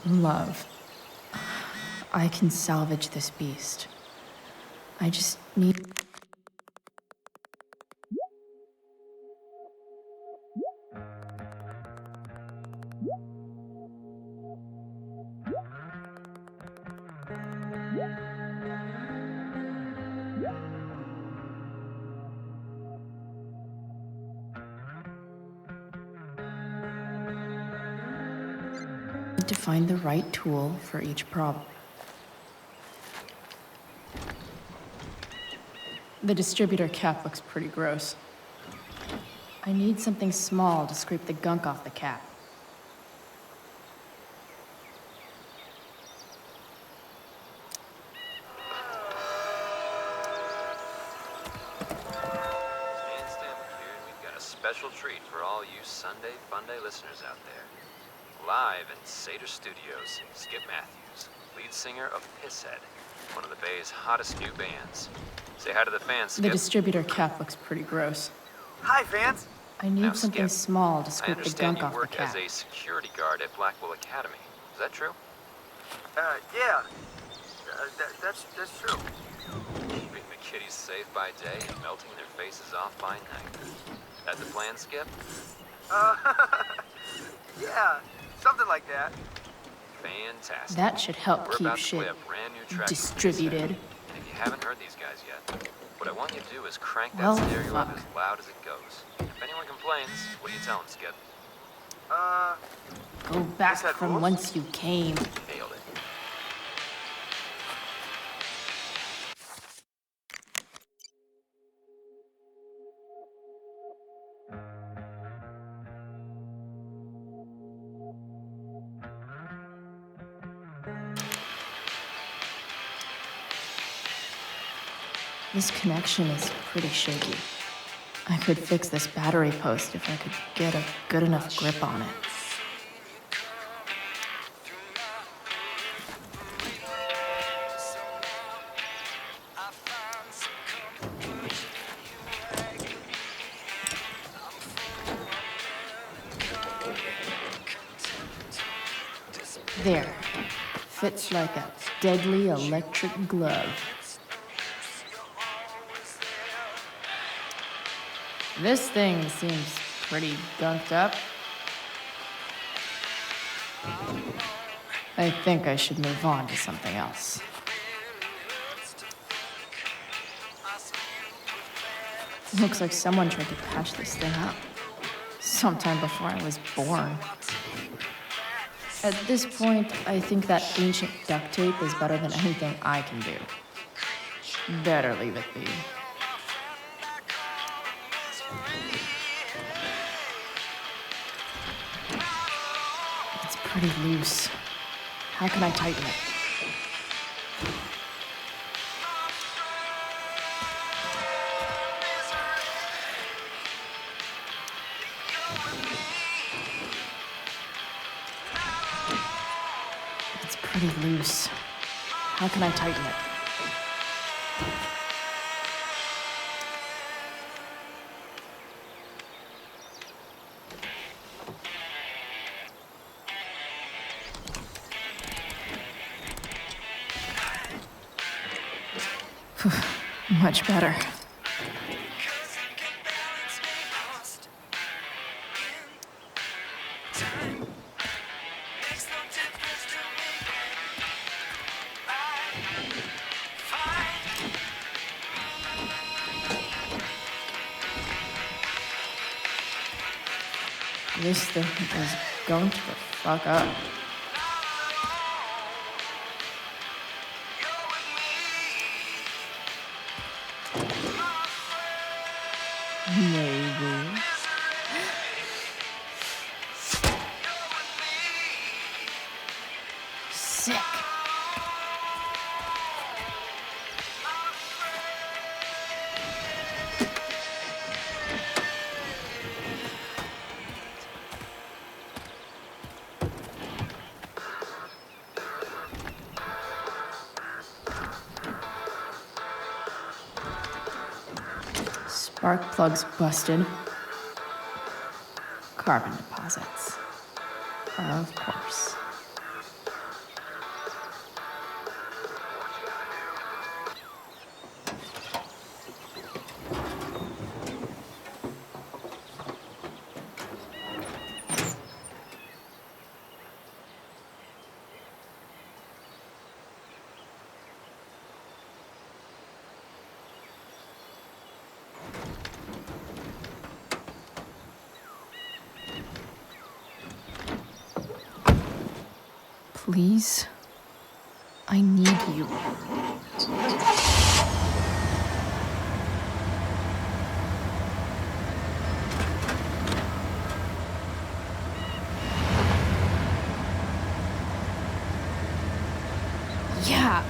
Speaker 2: love. I can salvage this beast. I just need... to find the right tool for each problem. The distributor cap looks pretty gross. I need something small to scrape the gunk off the cap.
Speaker 15: Special treat for all you Sunday Funday listeners out there. Live in Seder Studios, Skip Matthews, lead singer of Pisshead, one of the Bay's hottest new bands. Say hi to the fans, Skip.
Speaker 2: The distributor cap looks pretty gross.
Speaker 12: Hi, fans.
Speaker 2: I need
Speaker 15: Now,
Speaker 2: something
Speaker 15: Skip,
Speaker 2: small to
Speaker 15: I
Speaker 2: scrape the
Speaker 15: understand
Speaker 2: gunk
Speaker 15: you
Speaker 2: off the
Speaker 15: work as
Speaker 2: cap.
Speaker 15: a security guard at Blackwell Academy. Is that true?
Speaker 12: Yeah. That's true.
Speaker 15: Keeping the kiddies safe by day and melting their faces off by night. That the plan, Skip?
Speaker 12: Yeah, something like that.
Speaker 15: Fantastic.
Speaker 2: That should help
Speaker 15: We're
Speaker 2: keep
Speaker 15: about to play
Speaker 2: shit
Speaker 15: a brand new track from
Speaker 2: distributed.
Speaker 15: Pisshead. And if you haven't heard these guys yet, what I want you to do is crank that
Speaker 2: Well,
Speaker 15: stereo up
Speaker 2: fuck.
Speaker 15: as loud as it goes. If anyone complains, what do you tell them, Skip?
Speaker 2: Go back from whence you came.
Speaker 15: Nailed it.
Speaker 2: This connection is pretty shaky. I could fix this battery post if I could get a good enough grip on it. There. Fits like a deadly electric glove. This thing seems pretty gunked up. I think I should move on to something else. Looks like someone tried to patch this thing up. Sometime before I was born. At this point, I think that ancient duct tape is better than anything I can do. Better leave it be. It's pretty loose. How can I tighten it? It's pretty loose. How can I tighten it? Much better. This thing is going to the fuck up. Maybe. Sick. Spark plugs busted. Carbon deposits. Of course.
Speaker 1: Please. I need you. Yeah.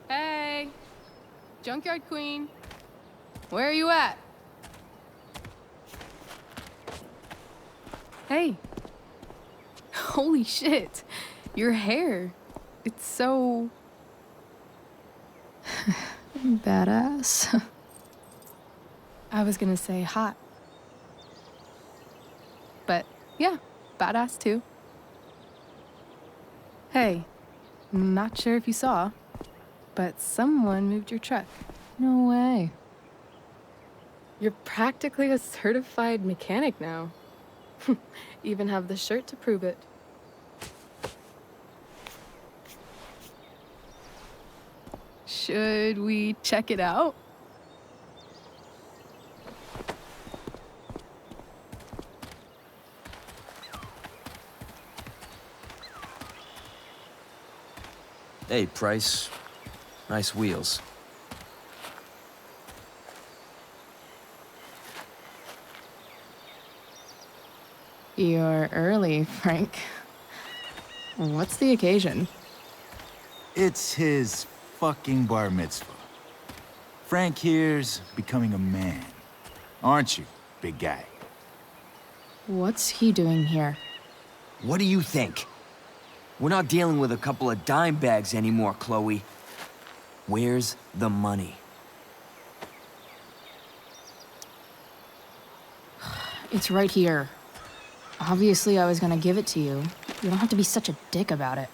Speaker 11: Hey, Junkyard Queen, where are you at? Hey, holy shit, your hair, it's so...
Speaker 1: Badass.
Speaker 11: I was gonna say hot. But yeah, badass too. Hey, not sure if you saw, but someone moved your truck.
Speaker 1: No way.
Speaker 11: You're practically a certified mechanic now. Even have the shirt to prove it. Should we check it out?
Speaker 5: Hey, Price. Nice wheels.
Speaker 2: You're early, Frank. What's the occasion?
Speaker 12: It's his fucking bar mitzvah. Frank here's becoming a man. Aren't you, big guy?
Speaker 2: What's he doing here?
Speaker 5: What do you think? We're not dealing with a couple of dime bags anymore, Chloe. Where's the money?
Speaker 2: It's right here. Obviously, I was gonna give it to you. You don't have to be such a dick about it.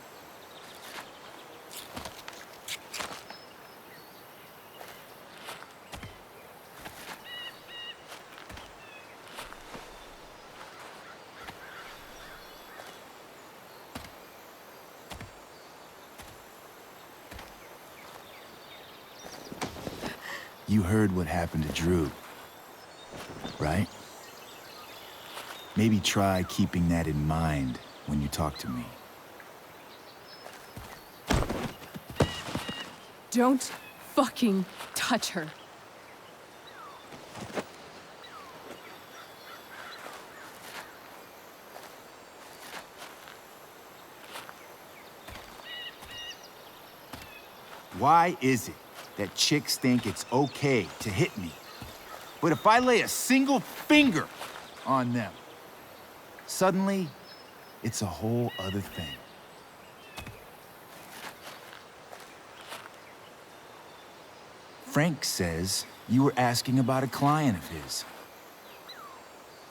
Speaker 12: You heard what happened to Drew, right? Maybe try keeping that in mind when you talk to me.
Speaker 11: Don't fucking touch her.
Speaker 12: Why is it that chicks think it's okay to hit me? But if I lay a single finger on them, suddenly, it's a whole other thing. Frank says you were asking about a client of his.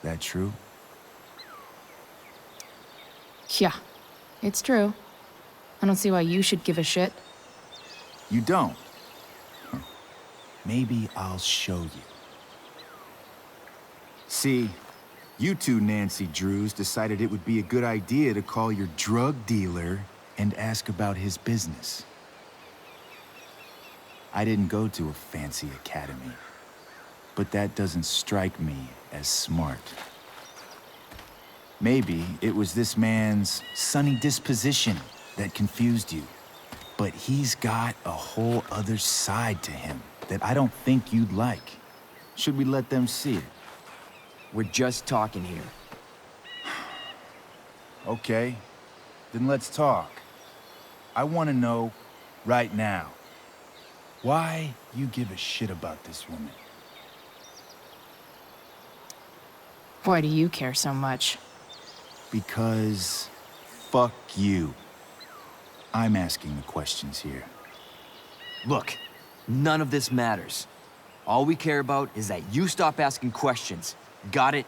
Speaker 12: That true?
Speaker 2: Yeah, it's true. I don't see why you should give a shit.
Speaker 12: You don't? Huh. Maybe I'll show you. See, you two Nancy Drews decided it would be a good idea to call your drug dealer and ask about his business. I didn't go to a fancy academy, but that doesn't strike me as smart. Maybe it was this man's sunny disposition that confused you, but he's got a whole other side to him that I don't think you'd like. Should we let them see it?
Speaker 5: We're just talking here.
Speaker 12: Okay, then let's talk. I want to know right now. Why you give a shit about this woman?
Speaker 2: Why do you care so much?
Speaker 12: Because fuck you. I'm asking the questions here.
Speaker 5: Look, none of this matters. All we care about is that you stop asking questions. Got it?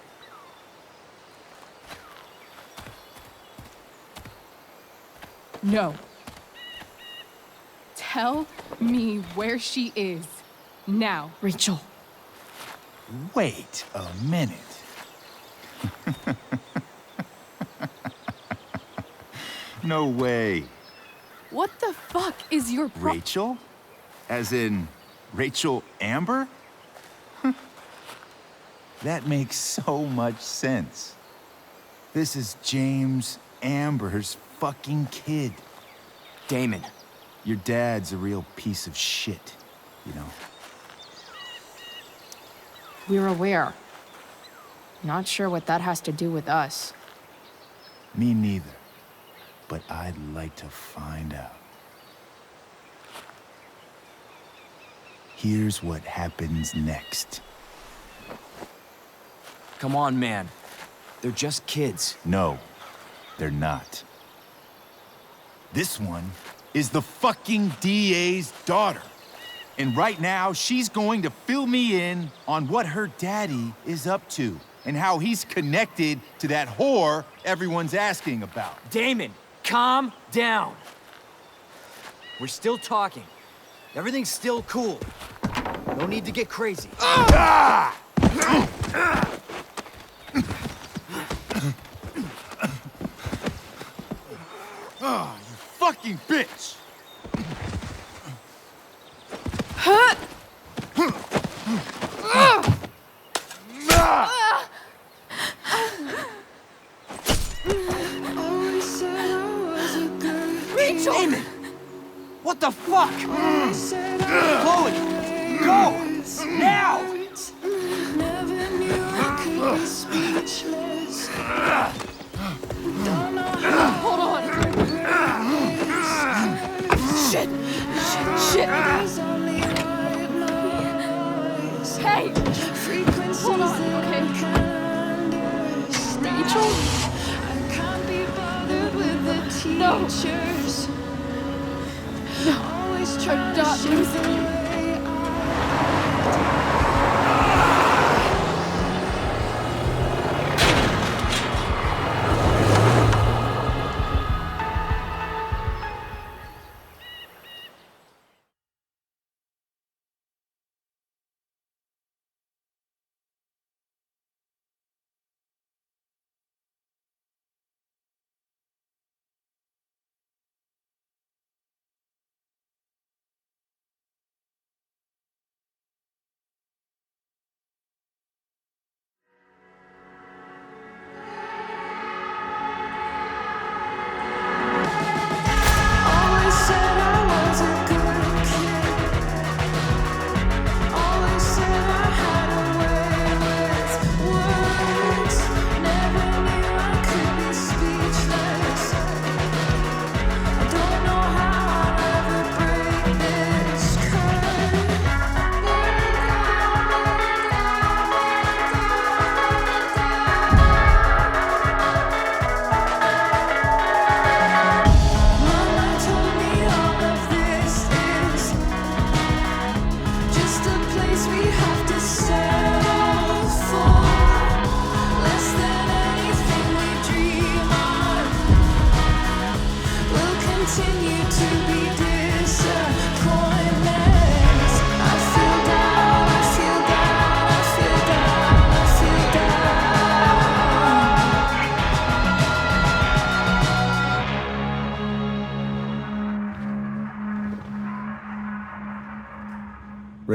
Speaker 11: No. Tell me where she is. Now.
Speaker 2: Rachel.
Speaker 12: Wait a minute. No way.
Speaker 11: What the fuck is your
Speaker 12: Rachel? As in, Rachel Amber? That makes so much sense. This is James Amber's fucking kid.
Speaker 5: Damon.
Speaker 12: Your dad's a real piece of shit, you know?
Speaker 2: We're aware. Not sure what that has to do with us.
Speaker 12: Me neither. But I'd like to find out. Here's what happens next.
Speaker 5: Come on, man. They're just kids.
Speaker 12: No, they're not. This one is the fucking DA's daughter. And right now, she's going to fill me in on what her daddy is up to and how he's connected to that whore everyone's asking about.
Speaker 5: Damon, calm down. We're still talking. Everything's still cool. No need to get crazy.
Speaker 12: Ah! Oh, you fucking bitch!
Speaker 5: Rachel! Damon! What the fuck? Chloe! Go! Now!
Speaker 17: Never knew I could be speechless. Don't know how.
Speaker 11: Hold on.
Speaker 17: Shit!
Speaker 11: Shit! Hey! Hold on, okay? Rachel?
Speaker 17: I can't be bothered with the teachers.
Speaker 11: No.
Speaker 17: Always try
Speaker 11: I'm
Speaker 17: to
Speaker 11: not
Speaker 17: show
Speaker 11: losing
Speaker 17: the
Speaker 11: you.
Speaker 17: way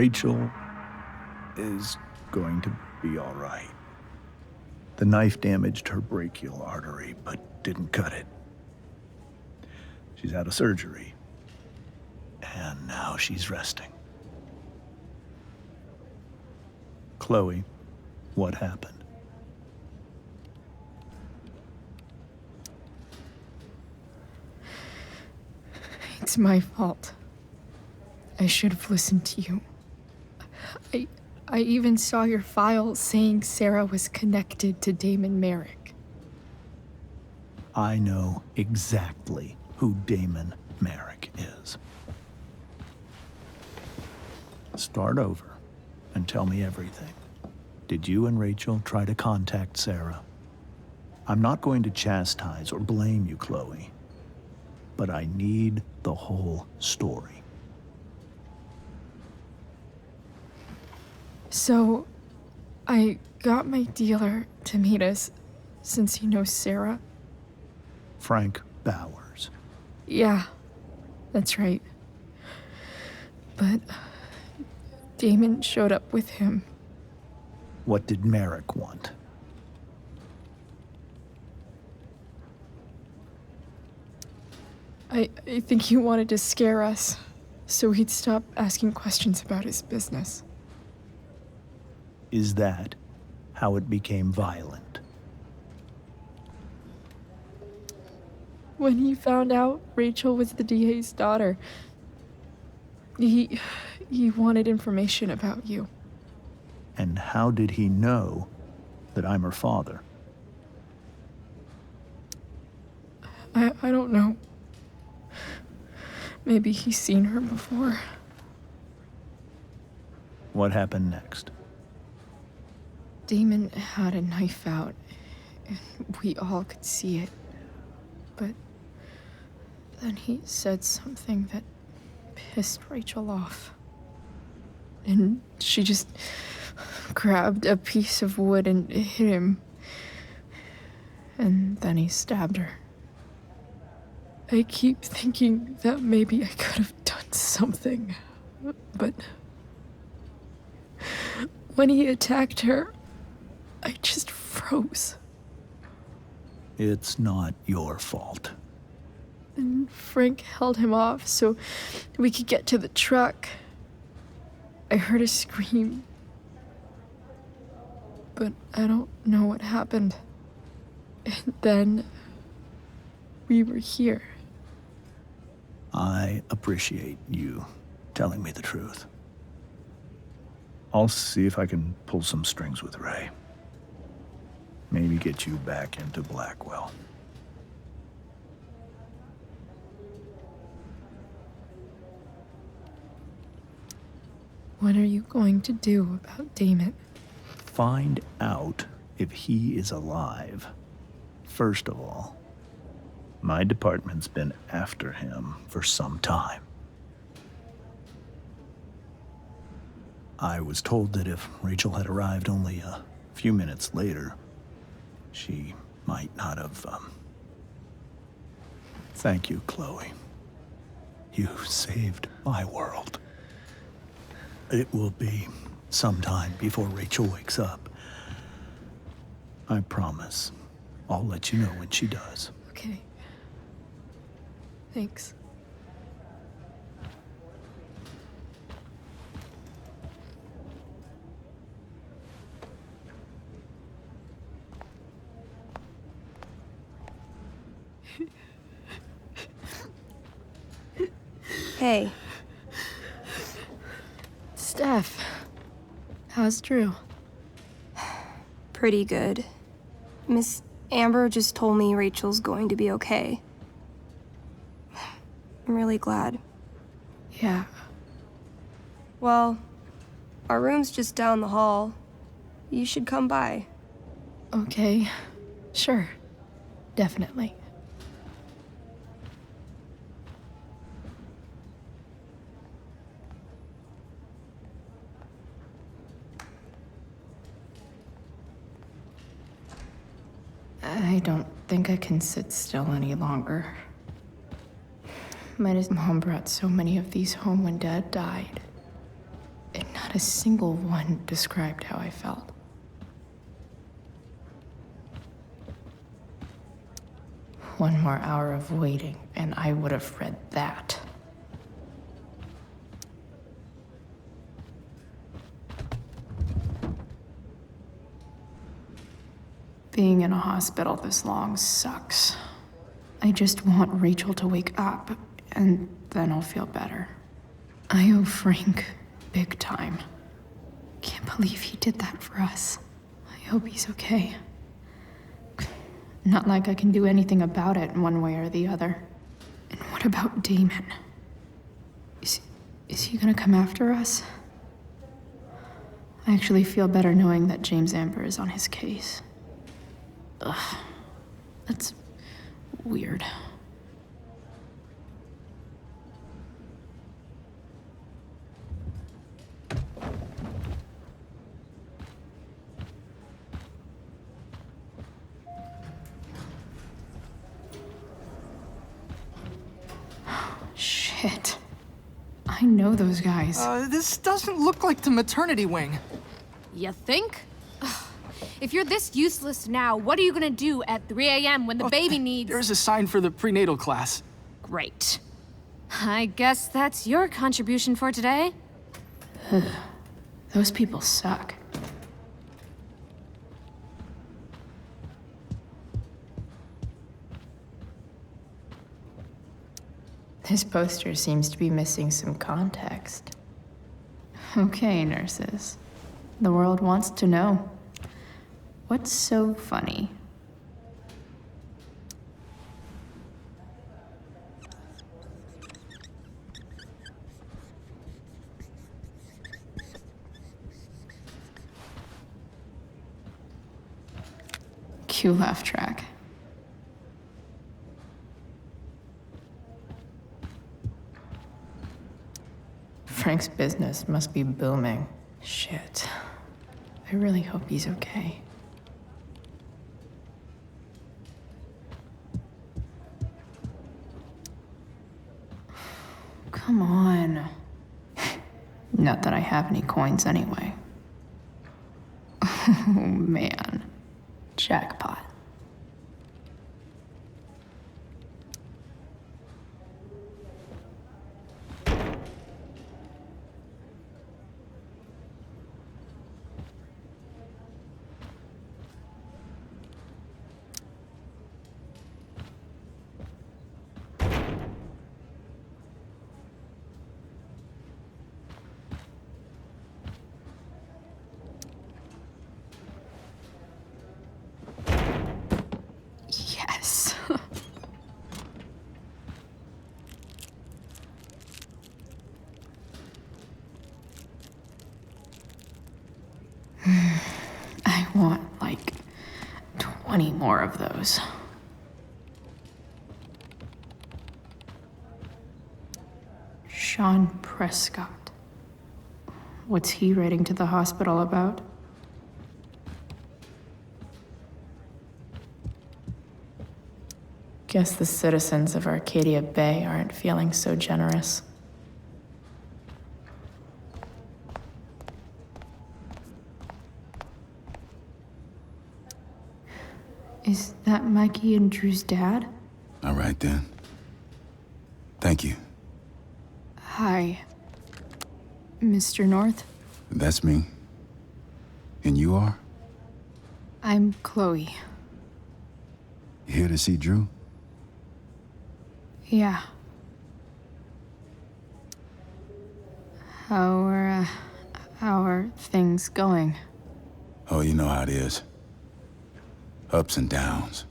Speaker 9: Rachel is going to be all right. The knife damaged her brachial artery, but didn't cut it. She's had a surgery, and now she's resting. Chloe, what happened?
Speaker 2: It's my fault. I should have listened to you. I even saw your file saying Sarah was connected to Damon Merrick.
Speaker 9: I know exactly who Damon Merrick is. Start over and tell me everything. Did you and Rachel try to contact Sarah? I'm not going to chastise or blame you, Chloe, but I need the whole story.
Speaker 2: So, I got my dealer to meet us, since he knows Sarah.
Speaker 9: Frank Bowers.
Speaker 2: Yeah, that's right. But Damon showed up with him.
Speaker 9: What did Merrick want?
Speaker 2: I think he wanted to scare us, so he'd stop asking questions about his business.
Speaker 9: Is that how it became violent?
Speaker 2: When he found out Rachel was the DA's daughter, he wanted information about you.
Speaker 9: And how did he know that I'm her father?
Speaker 2: I don't know. Maybe he's seen her before.
Speaker 9: What happened next?
Speaker 2: Damon had a knife out, and we all could see it. But then he said something that pissed Rachel off. And she just grabbed a piece of wood and hit him. And then he stabbed her. I keep thinking that maybe I could have done something, but when he attacked her, I just froze.
Speaker 9: It's not your fault.
Speaker 2: And Frank held him off so we could get to the truck. I heard a scream, but I don't know what happened. And then we were here.
Speaker 9: I appreciate you telling me the truth. I'll see if I can pull some strings with Ray. Maybe get you back into Blackwell.
Speaker 2: What are you going to do about Damon?
Speaker 9: Find out if he is alive. First of all, my department's been after him for some time. I was told that if Rachel had arrived only a few minutes later, she might not have, Thank you, Chloe. You saved my world. It will be some time before Rachel wakes up. I promise. I'll let you know when she does.
Speaker 2: Okay. Thanks.
Speaker 19: Hey.
Speaker 2: Steph, how's Drew?
Speaker 19: Pretty good. Miss Amber just told me Rachel's going to be okay. I'm really glad.
Speaker 2: Yeah.
Speaker 19: Well, our room's just down the hall. You should come by.
Speaker 2: Okay. Sure. Definitely. I don't think I can sit still any longer. My mom brought so many of these home when Dad died, and not a single one described how I felt. One more hour of waiting, and I would have read that. Being in a hospital this long sucks. I just want Rachel to wake up, and then I'll feel better. I owe Frank big time. Can't believe he did that for us. I hope he's okay. Not like I can do anything about it one way or the other. And what about Damon? Is he gonna come after us? I actually feel better knowing that James Amber is on his case. Ugh. That's weird. Shit. I know those guys.
Speaker 20: This doesn't look like the maternity wing.
Speaker 1: You think? Ugh. If you're this useless now, what are you gonna do at 3 a.m. when the baby needs...
Speaker 20: There's a sign for the prenatal class.
Speaker 1: Great. I guess that's your contribution for today.
Speaker 2: Those people suck. This poster seems to be missing some context. Okay, nurses. The world wants to know. What's so funny? Cue laugh track. Frank's business must be booming. Shit. I really hope he's okay. Come on. Not that I have any coins anyway. Oh man. Jackpot. Yes. I want like 20 more of those. Sean Prescott. What's he writing to the hospital about? Guess the citizens of Arcadia Bay aren't feeling so generous. Is that Mikey and Drew's dad?
Speaker 12: All right, then. Thank you.
Speaker 2: Hi, Mr. North.
Speaker 12: That's me. And you are?
Speaker 2: I'm Chloe.
Speaker 12: You here to see Drew?
Speaker 2: Yeah. How are things going?
Speaker 12: Oh, you know how it is. Ups and downs.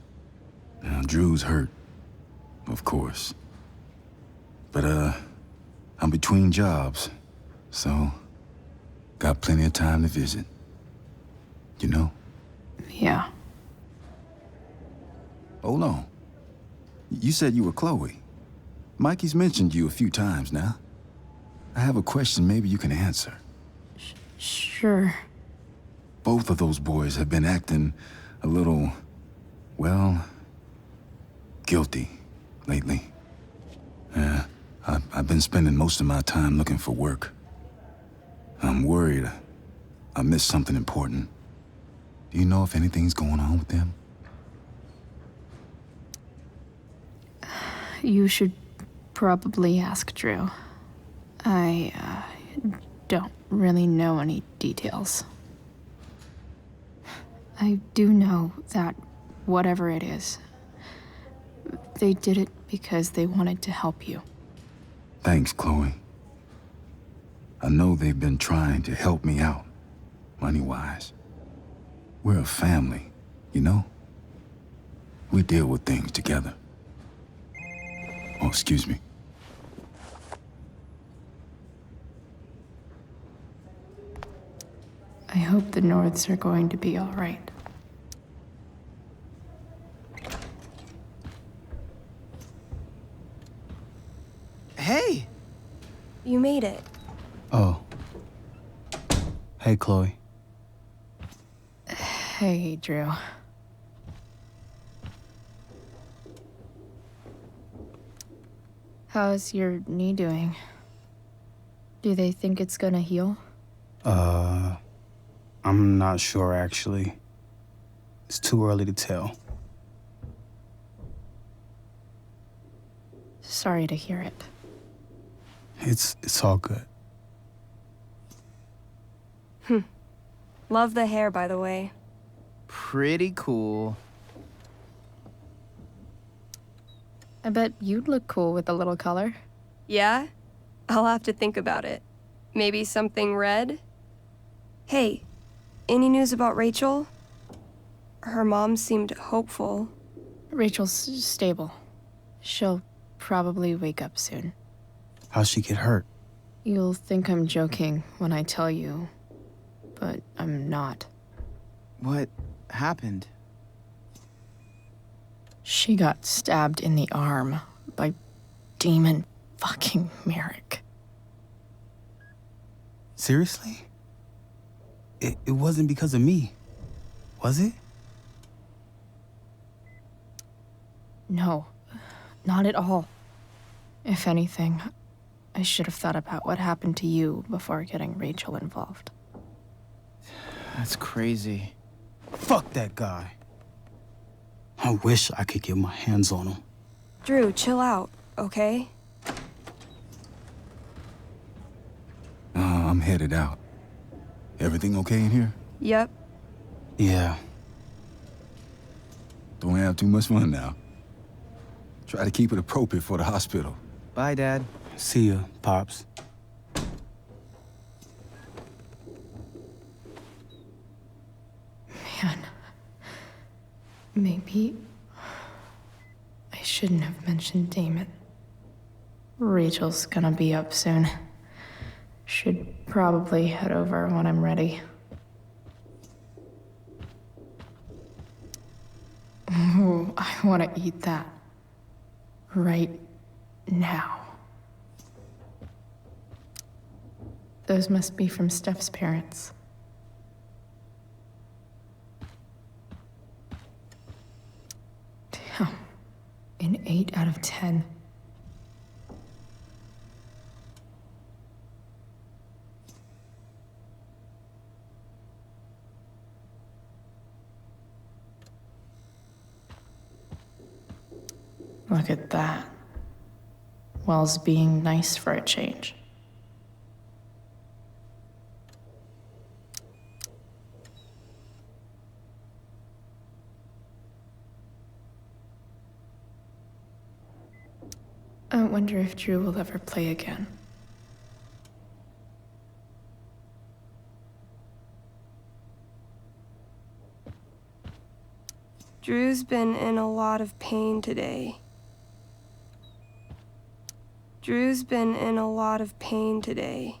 Speaker 12: Now, Drew's hurt, of course. But, I'm between jobs, so got plenty of time to visit. You know?
Speaker 2: Yeah.
Speaker 12: Hold on. You said you were Chloe. Mikey's mentioned you a few times now. I have a question maybe you can answer.
Speaker 2: Sure.
Speaker 12: Both of those boys have been acting a little, well, guilty lately. Yeah, I've been spending most of my time looking for work. I'm worried I missed something important. Do you know if anything's going on with them?
Speaker 2: You should probably ask Drew. I don't really know any details. I do know that whatever it is, they did it because they wanted to help you.
Speaker 12: Thanks, Chloe. I know they've been trying to help me out, money-wise. We're a family, you know? We deal with things together. Oh, excuse me.
Speaker 2: I hope the Norths are going to be all right.
Speaker 20: Hey!
Speaker 19: You made it.
Speaker 6: Oh. Hey, Chloe.
Speaker 2: Hey, Drew. How's your knee doing? Do they think it's gonna heal?
Speaker 6: I'm not sure, actually. It's too early to tell.
Speaker 2: Sorry to hear it.
Speaker 6: It's all good.
Speaker 19: Love the hair, by the way.
Speaker 20: Pretty cool.
Speaker 2: I bet you'd look cool with a little color.
Speaker 19: Yeah? I'll have to think about it. Maybe something red? Hey, any news about Rachel? Her mom seemed hopeful.
Speaker 2: Rachel's stable. She'll probably wake up soon.
Speaker 6: How'd she get hurt?
Speaker 2: You'll think I'm joking when I tell you, but I'm not.
Speaker 20: What happened?
Speaker 2: She got stabbed in the arm by Demon fucking Merrick.
Speaker 6: Seriously? It wasn't because of me, was it?
Speaker 2: No, not at all. If anything, I should have thought about what happened to you before getting Rachel involved.
Speaker 20: That's crazy.
Speaker 6: Fuck that guy. I wish I could get my hands on him.
Speaker 19: Drew, chill out, okay?
Speaker 12: I'm headed out. Everything okay in here?
Speaker 19: Yep.
Speaker 6: Yeah.
Speaker 12: Don't have too much fun now. Try to keep it appropriate for the hospital.
Speaker 20: Bye, Dad.
Speaker 6: See ya, Pops.
Speaker 2: Man, maybe I shouldn't have mentioned Damon. Rachel's gonna be up soon. Should probably head over when I'm ready. Ooh, I want to eat that. Right now. Those must be from Steph's parents. Damn. An 8 out of 10. Look at that. Wells being nice for a change. I wonder if Drew will ever play again.
Speaker 19: Drew's been in a lot of pain today. Drew's been in a lot of pain today.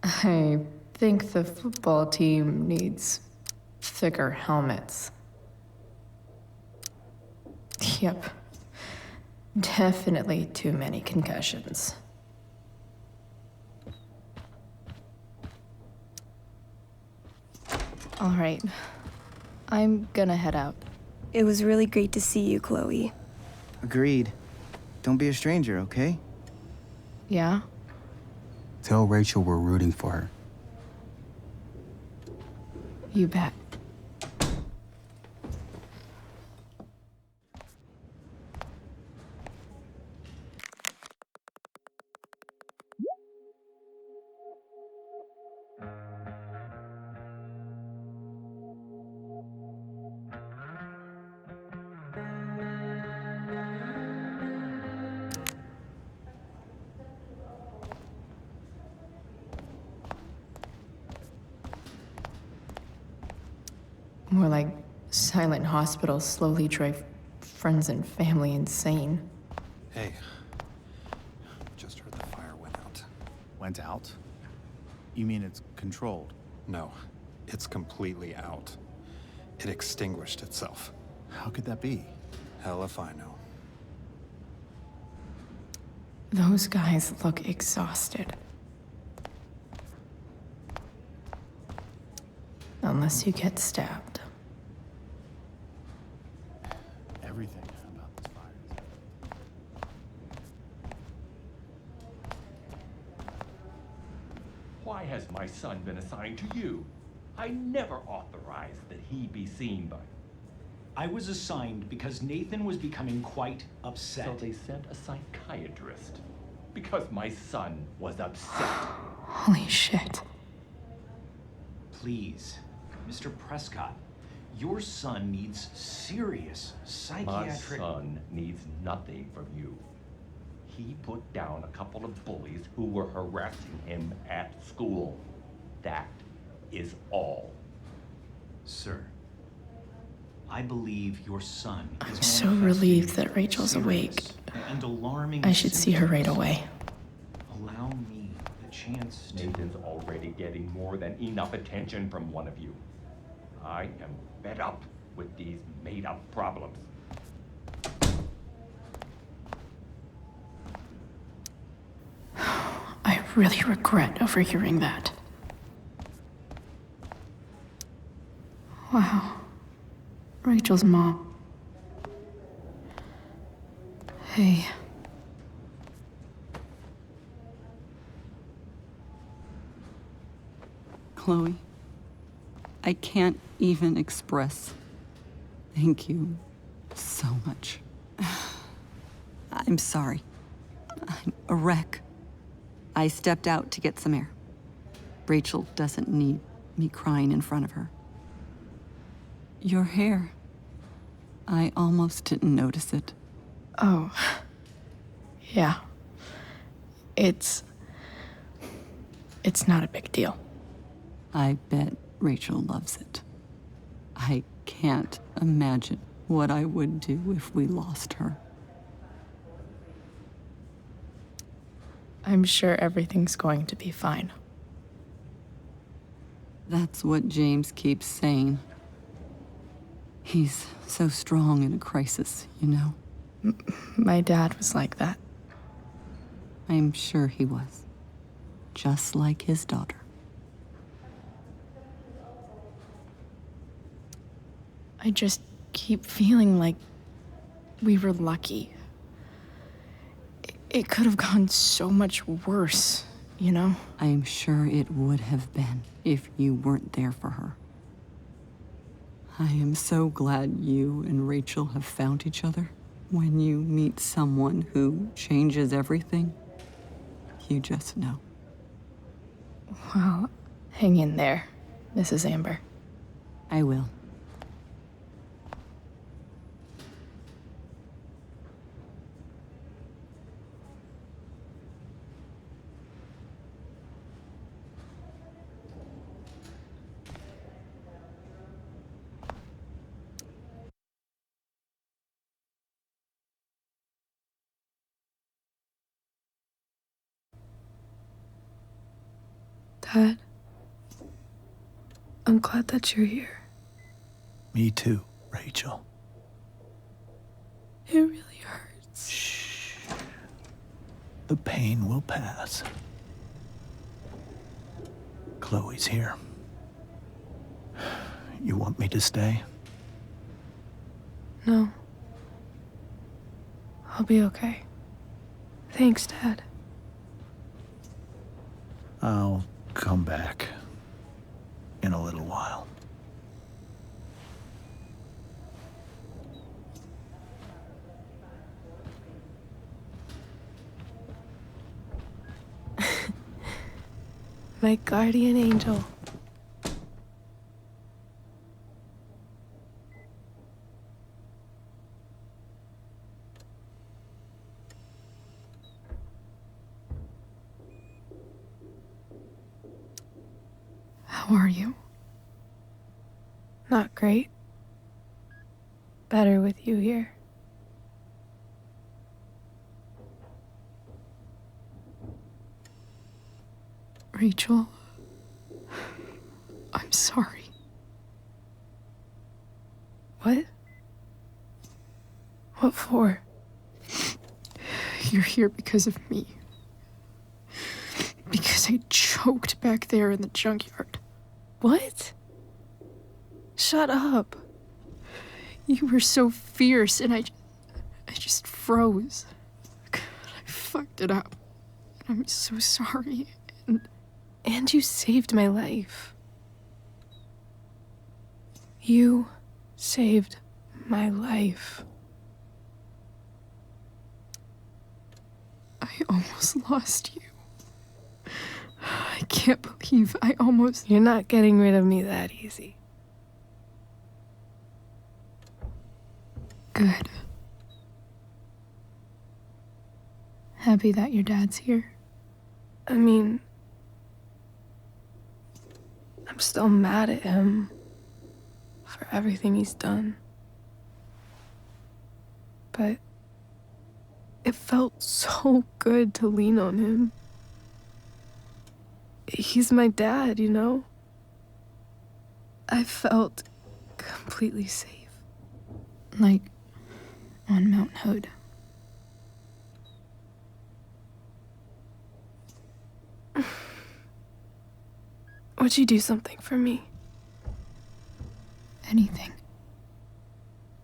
Speaker 2: I think the football team needs thicker helmets. Yep. Definitely too many concussions. All right. I'm gonna head out.
Speaker 19: It was really great to see you, Chloe.
Speaker 20: Agreed. Don't be a stranger, okay?
Speaker 2: Yeah?
Speaker 6: Tell Rachel we're rooting for her.
Speaker 2: You bet. More like silent hospitals slowly drive friends and family insane.
Speaker 21: Hey, just heard the fire went out.
Speaker 12: Went out? You mean it's controlled?
Speaker 21: No, it's completely out. It extinguished itself.
Speaker 12: How could that be?
Speaker 21: Hell if I know.
Speaker 2: Those guys look exhausted. Unless you get stabbed.
Speaker 12: Everything about this fire is...
Speaker 22: Why has my son been assigned to you? I never authorized that he be seen by...
Speaker 23: I was assigned because Nathan was becoming quite upset.
Speaker 22: So they sent a psychiatrist. Because my son was upset.
Speaker 2: Holy shit.
Speaker 23: Please, Mr. Prescott, your son needs serious psychiatric...
Speaker 22: My son needs nothing from you. He put down a couple of bullies who were harassing him at school. That is all.
Speaker 23: Sir, I believe your son is
Speaker 2: I'm so relieved that Rachel's awake.
Speaker 23: and alarming.
Speaker 2: I should see her right away.
Speaker 23: Allow me the chance to...
Speaker 22: Nathan's already getting more than enough attention from one of you. I am fed up with these made-up problems.
Speaker 2: I really regret overhearing that. Wow. Rachel's mom. Hey.
Speaker 10: Chloe, I can't even express thank you so much. I'm sorry. I'm a wreck. I stepped out to get some air. Rachel doesn't need me crying in front of her. Your hair. I almost didn't notice it.
Speaker 2: Oh. Yeah. It's not a big deal.
Speaker 10: I bet Rachel loves it. I can't imagine what I would do if we lost her.
Speaker 2: I'm sure everything's going to be fine.
Speaker 10: That's what James keeps saying. He's so strong in a crisis, you know?
Speaker 2: My dad was like that.
Speaker 10: I'm sure he was. Just like his daughter.
Speaker 2: I just keep feeling like we were lucky. It could have gone so much worse, you know?
Speaker 10: I am sure it would have been if you weren't there for her. I am so glad you and Rachel have found each other. When you meet someone who changes everything, you just know.
Speaker 2: Well, hang in there, Mrs. Amber.
Speaker 10: I will.
Speaker 11: Dad, I'm glad that you're here.
Speaker 9: Me too, Rachel.
Speaker 11: It really hurts.
Speaker 9: Shh. The pain will pass. Chloe's here. You want me to stay?
Speaker 11: No. I'll be okay. Thanks, Dad.
Speaker 9: I'll come back in a little while.
Speaker 11: My guardian angel.
Speaker 2: How are you?
Speaker 11: Not great. Better with you here.
Speaker 2: Rachel, I'm sorry.
Speaker 11: What? What for?
Speaker 2: You're here because of me. Because I choked back there in the junkyard.
Speaker 11: What? Shut up.
Speaker 2: You were so fierce, and I just froze. God, I fucked it up. I'm so sorry.
Speaker 11: And you saved my life. You saved my life.
Speaker 2: I almost lost you. I can't believe I almost...
Speaker 11: You're not getting rid of me that easy.
Speaker 2: Good. Happy that your dad's here.
Speaker 11: I mean, I'm still mad at him for everything he's done. But it felt so good to lean on him. He's my dad, you know? I felt completely safe.
Speaker 2: Like on Mount Hood.
Speaker 11: Would you do something for me?
Speaker 2: Anything.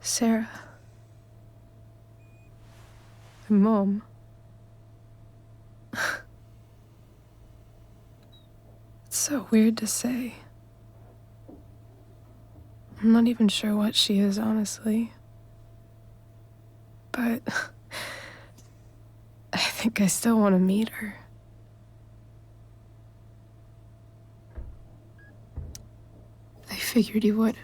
Speaker 11: Sarah. My mom. It's so weird to say. I'm not even sure what she is, honestly. But I think I still want to meet her.
Speaker 2: I figured you would.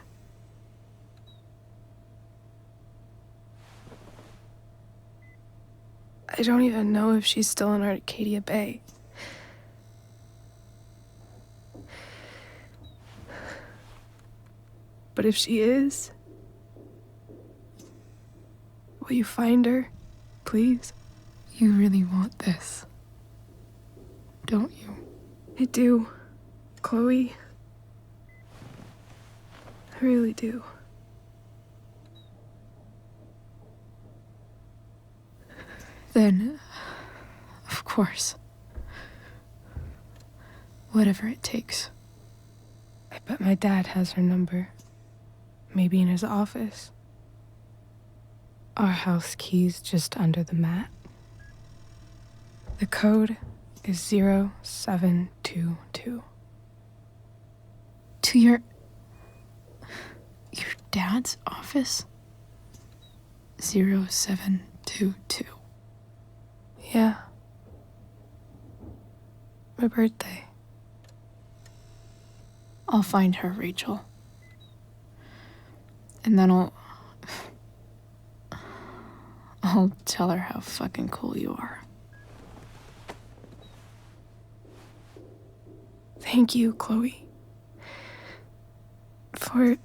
Speaker 11: I don't even know if she's still in Arcadia Bay. But if she is, will you find her, please?
Speaker 2: You really want this, don't you?
Speaker 11: I do, Chloe. I really do.
Speaker 2: Then, of course. Whatever it takes.
Speaker 11: I bet my dad has her number. Maybe in his office. Our house key's just under the mat. The code is 0722.
Speaker 2: To your dad's office? 0722.
Speaker 11: Yeah. My birthday.
Speaker 2: I'll find her, Rachel. And then I'll tell her how fucking cool you are.
Speaker 11: Thank you, Chloe. For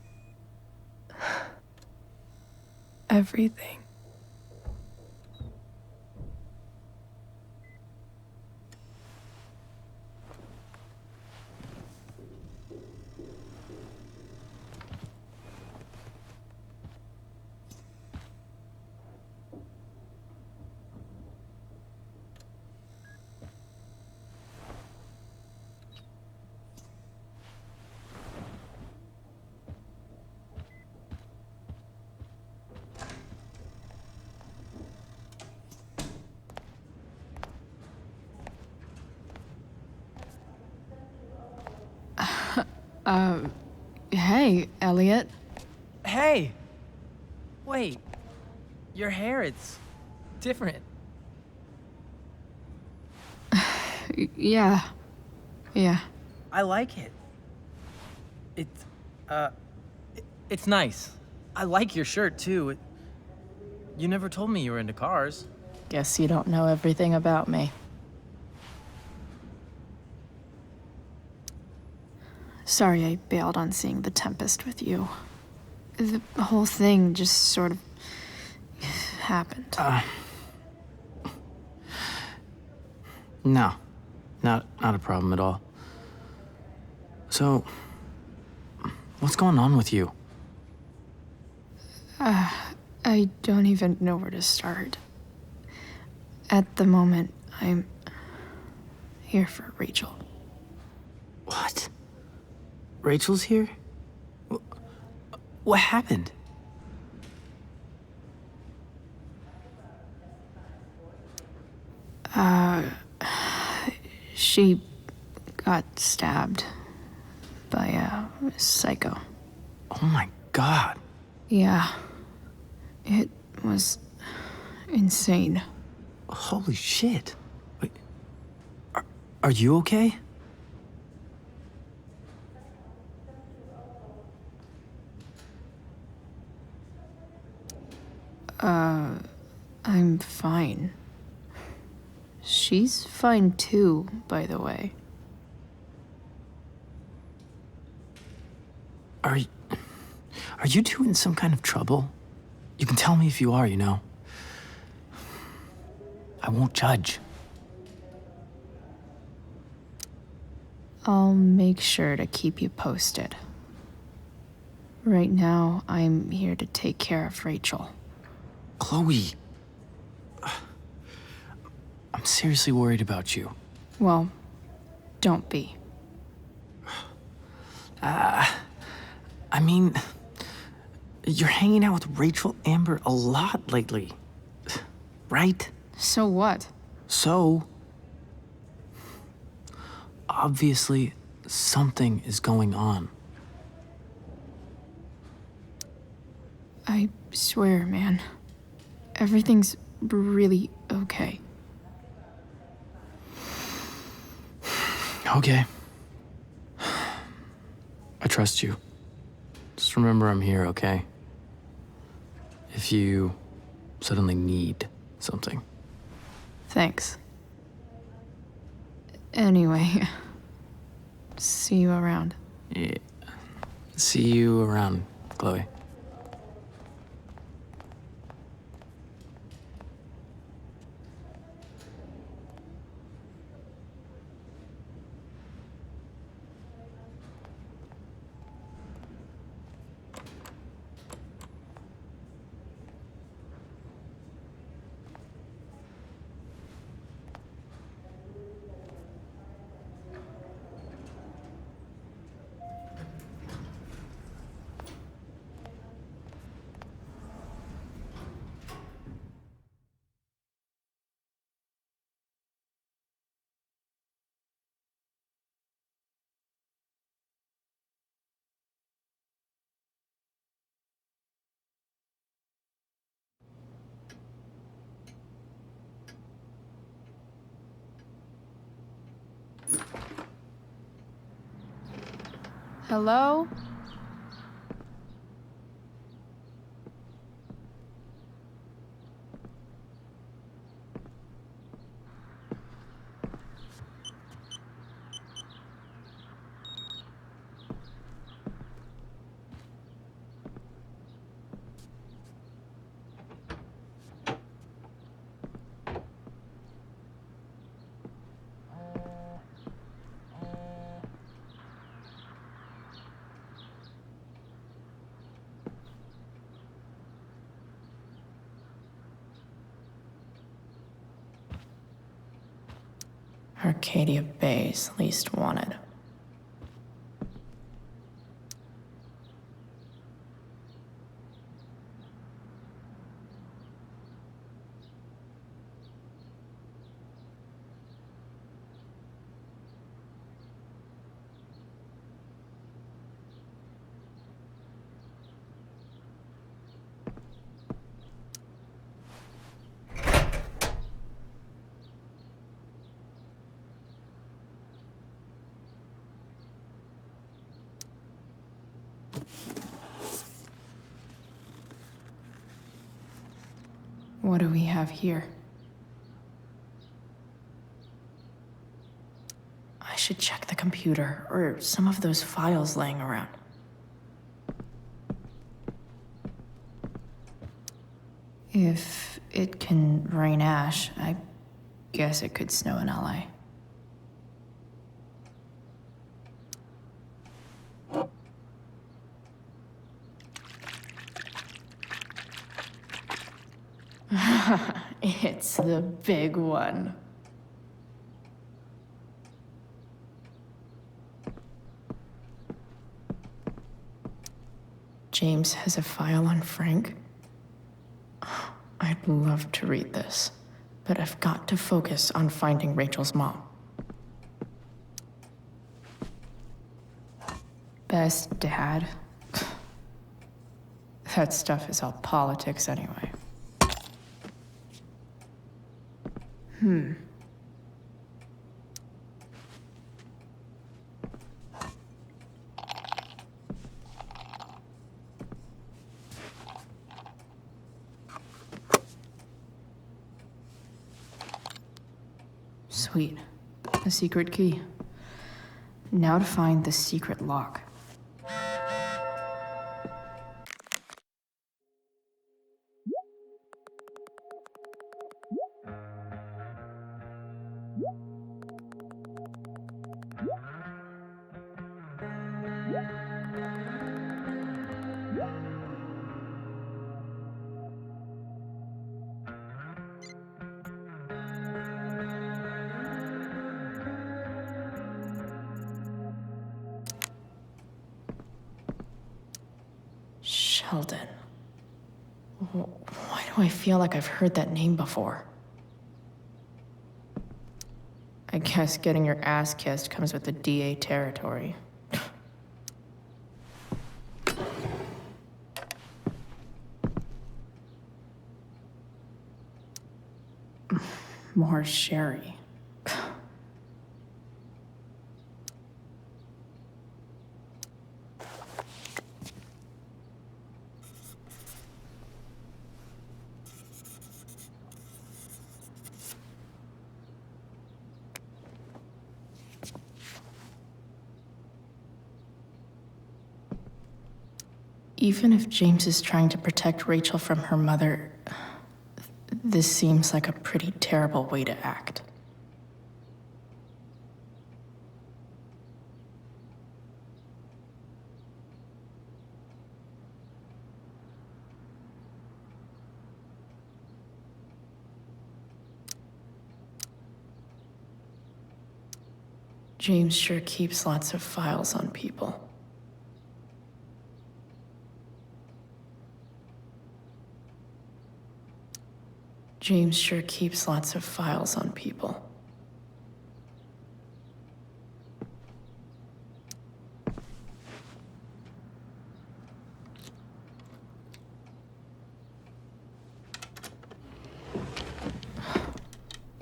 Speaker 11: everything.
Speaker 2: Hey, Elliot.
Speaker 3: Hey! Wait. Your hair, it's different.
Speaker 2: Yeah.
Speaker 3: I like it. It's nice. I like your shirt, too. You never told me you were into cars.
Speaker 2: Guess you don't know everything about me. Sorry I bailed on seeing The Tempest with you. The whole thing just sort of happened.
Speaker 3: No. Not a problem at all. So, what's going on with you?
Speaker 2: I don't even know where to start. At the moment, I'm here for Rachel.
Speaker 3: What? Rachel's here? What happened?
Speaker 2: She got stabbed by a psycho.
Speaker 3: Oh my God.
Speaker 2: Yeah. It was insane.
Speaker 3: Holy shit. Wait, are you okay?
Speaker 2: I'm fine. She's fine too, by the way.
Speaker 3: Are you two in some kind of trouble? You can tell me if you are, you know. I won't judge.
Speaker 2: I'll make sure to keep you posted. Right now, I'm here to take care of Rachel.
Speaker 3: Chloe. I'm seriously worried about you.
Speaker 2: Well, don't be.
Speaker 3: I mean, you're hanging out with Rachel Amber a lot lately, right?
Speaker 2: So what?
Speaker 3: So, obviously, something is going on.
Speaker 2: I swear, man. Everything's really okay.
Speaker 3: Okay. I trust you. Just remember I'm here, okay? If you suddenly need something.
Speaker 2: Thanks. Anyway, see you around.
Speaker 3: Yeah. See you around, Chloe.
Speaker 1: Hello?
Speaker 2: Arcadia Bay's least wanted. What do we have here? I should check the computer or some of those files laying around. If it can rain ash, I guess it could snow in LA. It's the big one. James has a file on Frank. I'd love to read this, but I've got to focus on finding Rachel's mom. Best dad? That stuff is all politics anyway. Sweet. A secret key. Now to find the secret lock. Sheldon. Why do I feel like I've heard that name before? I guess getting your ass kissed comes with the DA territory. More sherry. Even if James is trying to protect Rachel from her mother, this seems like a pretty terrible way to act. James sure keeps lots of files on people. James sure keeps lots of files on people.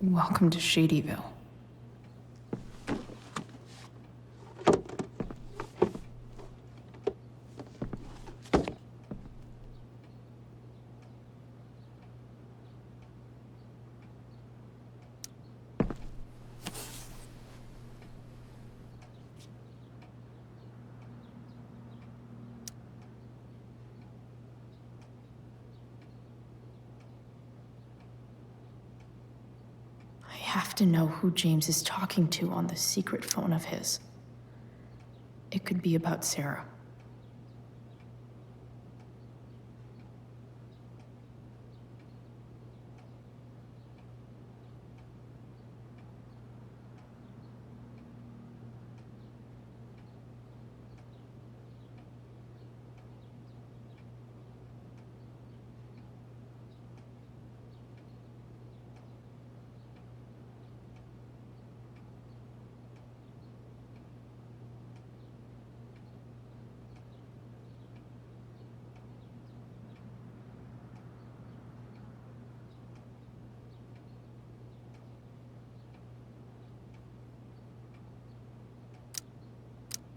Speaker 2: Welcome to Shadyville. I have to know who James is talking to on the secret phone of his. It could be about Sarah.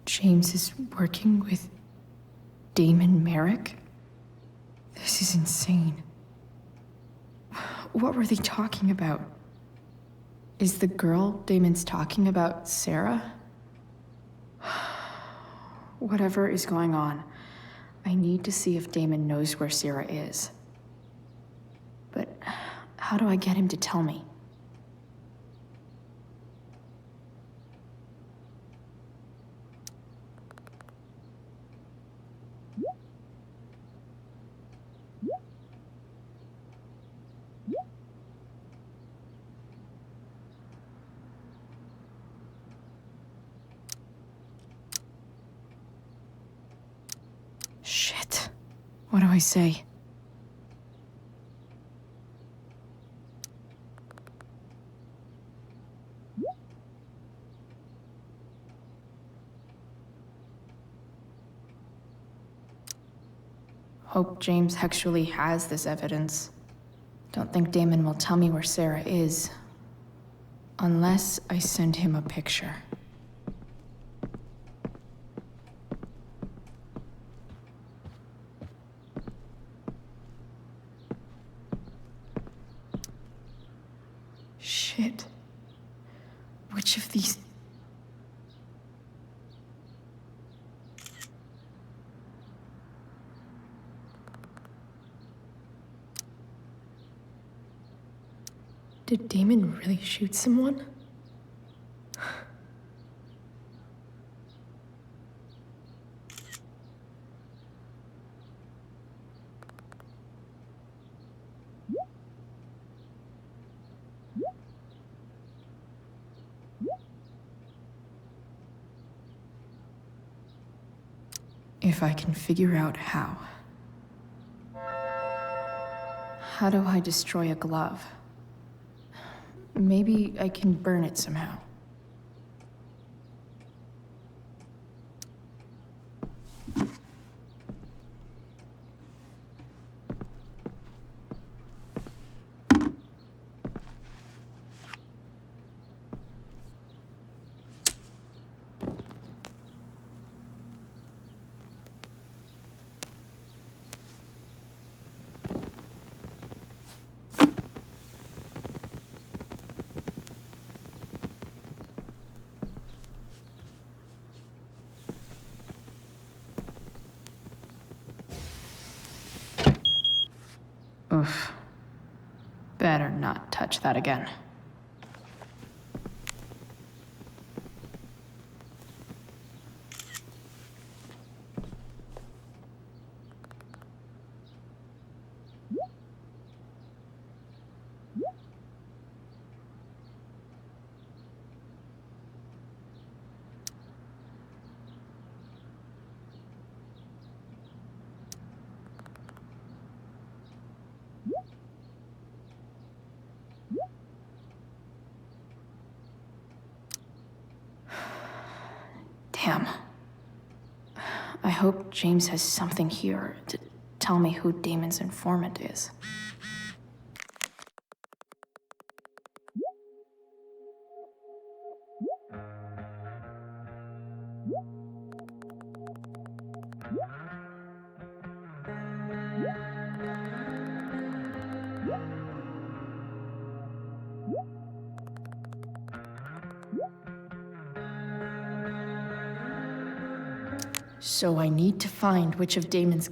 Speaker 2: James is working with Damon Merrick? This is insane. What were they talking about? Is the girl Damon's talking about Sarah? Whatever is going on, I need to see if Damon knows where Sarah is. But how do I get him to tell me? Shit. What do I say? Hope James actually has this evidence. Don't think Damon will tell me where Sarah is. Unless I send him a picture. Shit. Which of these... Did Damon really shoot someone? If I can figure out how. How do I destroy a glove? Maybe I can burn it somehow. Oof. Better not touch that again. Damn. I hope James has something here to tell me who Damon's informant is. So I need to find which of Damon's...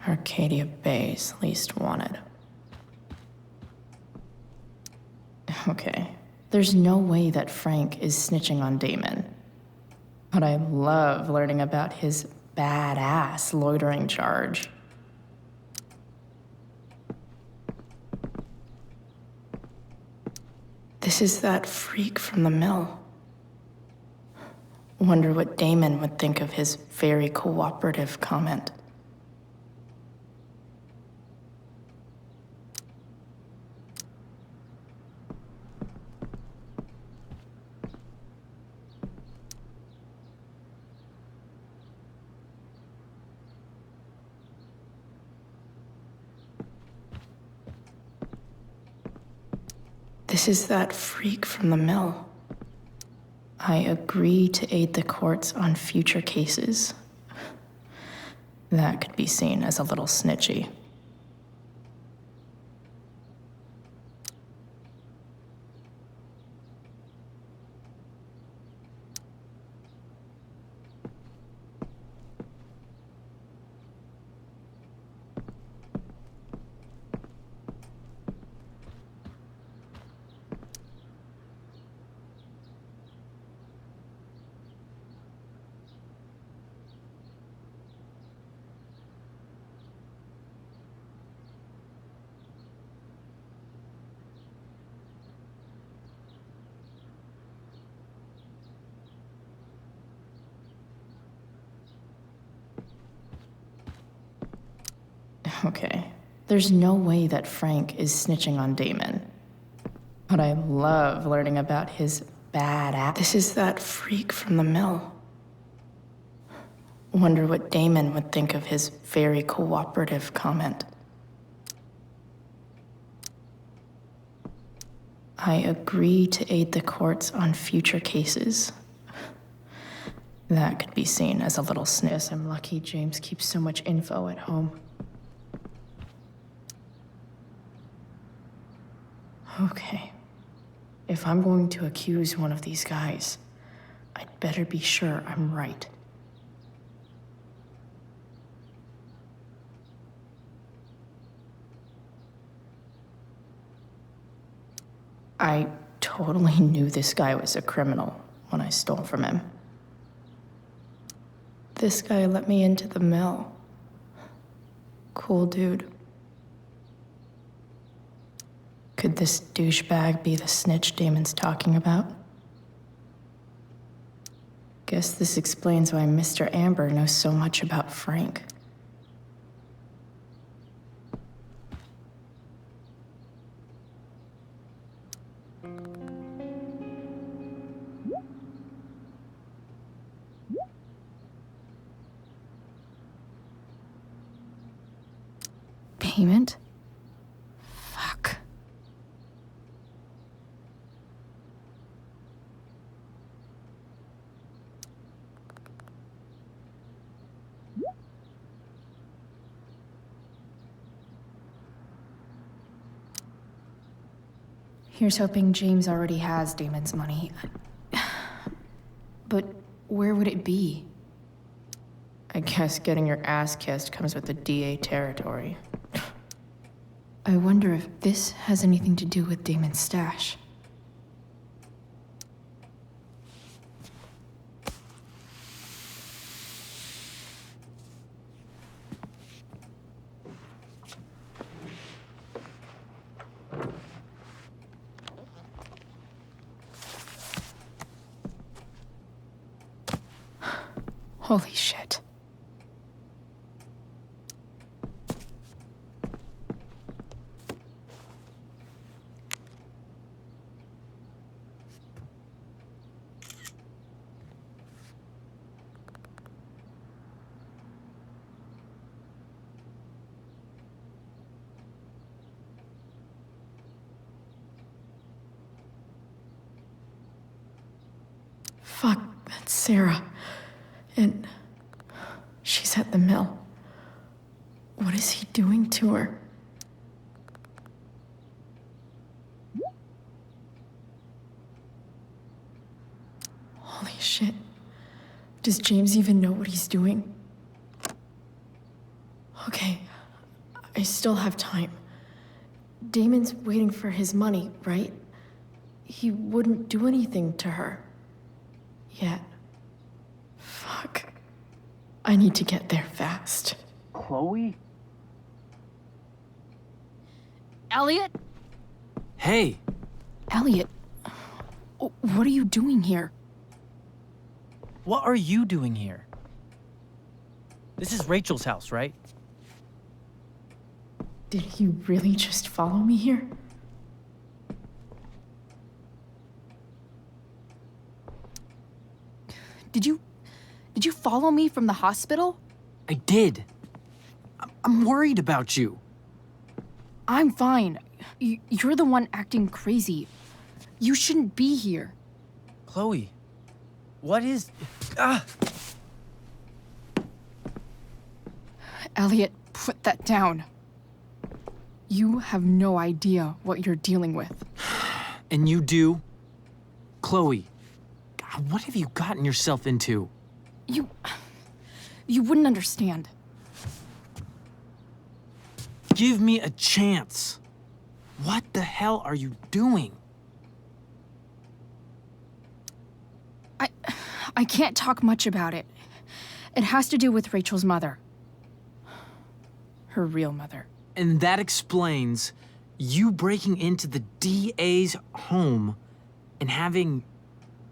Speaker 2: Arcadia Bay's least wanted. Okay, there's no way that Frank is snitching on Damon. But I love learning about his badass loitering charge. This is that freak from the mill. Wonder what Damon would think of his very cooperative comment. This is that freak from the mill. I agree to aid the courts on future cases. That could be seen as a little snitchy. Okay, there's no way that Frank is snitching on Damon. But I love learning about his bad act. This is that freak from the mill. Wonder what Damon would think of his very cooperative comment. I agree to aid the courts on future cases. That could be seen as a little snitch. I'm lucky James keeps so much info at home. Okay. If I'm going to accuse one of these guys, I'd better be sure I'm right. I totally knew this guy was a criminal when I stole from him. This guy let me into the mill. Cool dude. Could this douchebag be the snitch Damon's talking about? Guess this explains why Mr. Amber knows so much about Frank. Payment? Fuck. Here's hoping James already has Damon's money. But where would it be? I guess getting your ass kissed comes with the DA territory. I wonder if this has anything to do with Damon's stash. Holy shit. Fuck, that's Sarah. And she's at the mill. What is he doing to her? Holy shit. Does James even know what he's doing? Okay, I still have time. Damon's waiting for his money, right? He wouldn't do anything to her. Yet. Fuck. I need to get there fast.
Speaker 3: Chloe?
Speaker 1: Elliot?
Speaker 3: Hey!
Speaker 1: Elliot, what are you doing here?
Speaker 5: What are you doing here? This is Rachel's house, right?
Speaker 2: Did he really just follow me here?
Speaker 1: Did you follow me from the hospital?
Speaker 3: I did. I'm worried about you.
Speaker 1: I'm fine. You're the one acting crazy. You shouldn't be here.
Speaker 3: Chloe, what is...
Speaker 1: Elliot, put that down. You have no idea what you're dealing with.
Speaker 3: And you do? Chloe, God, what have you gotten yourself into?
Speaker 1: You wouldn't understand.
Speaker 3: Give me a chance. What the hell are you doing?
Speaker 1: I can't talk much about it. It has to do with Rachel's mother. Her real mother.
Speaker 3: And that explains you breaking into the DA's home and having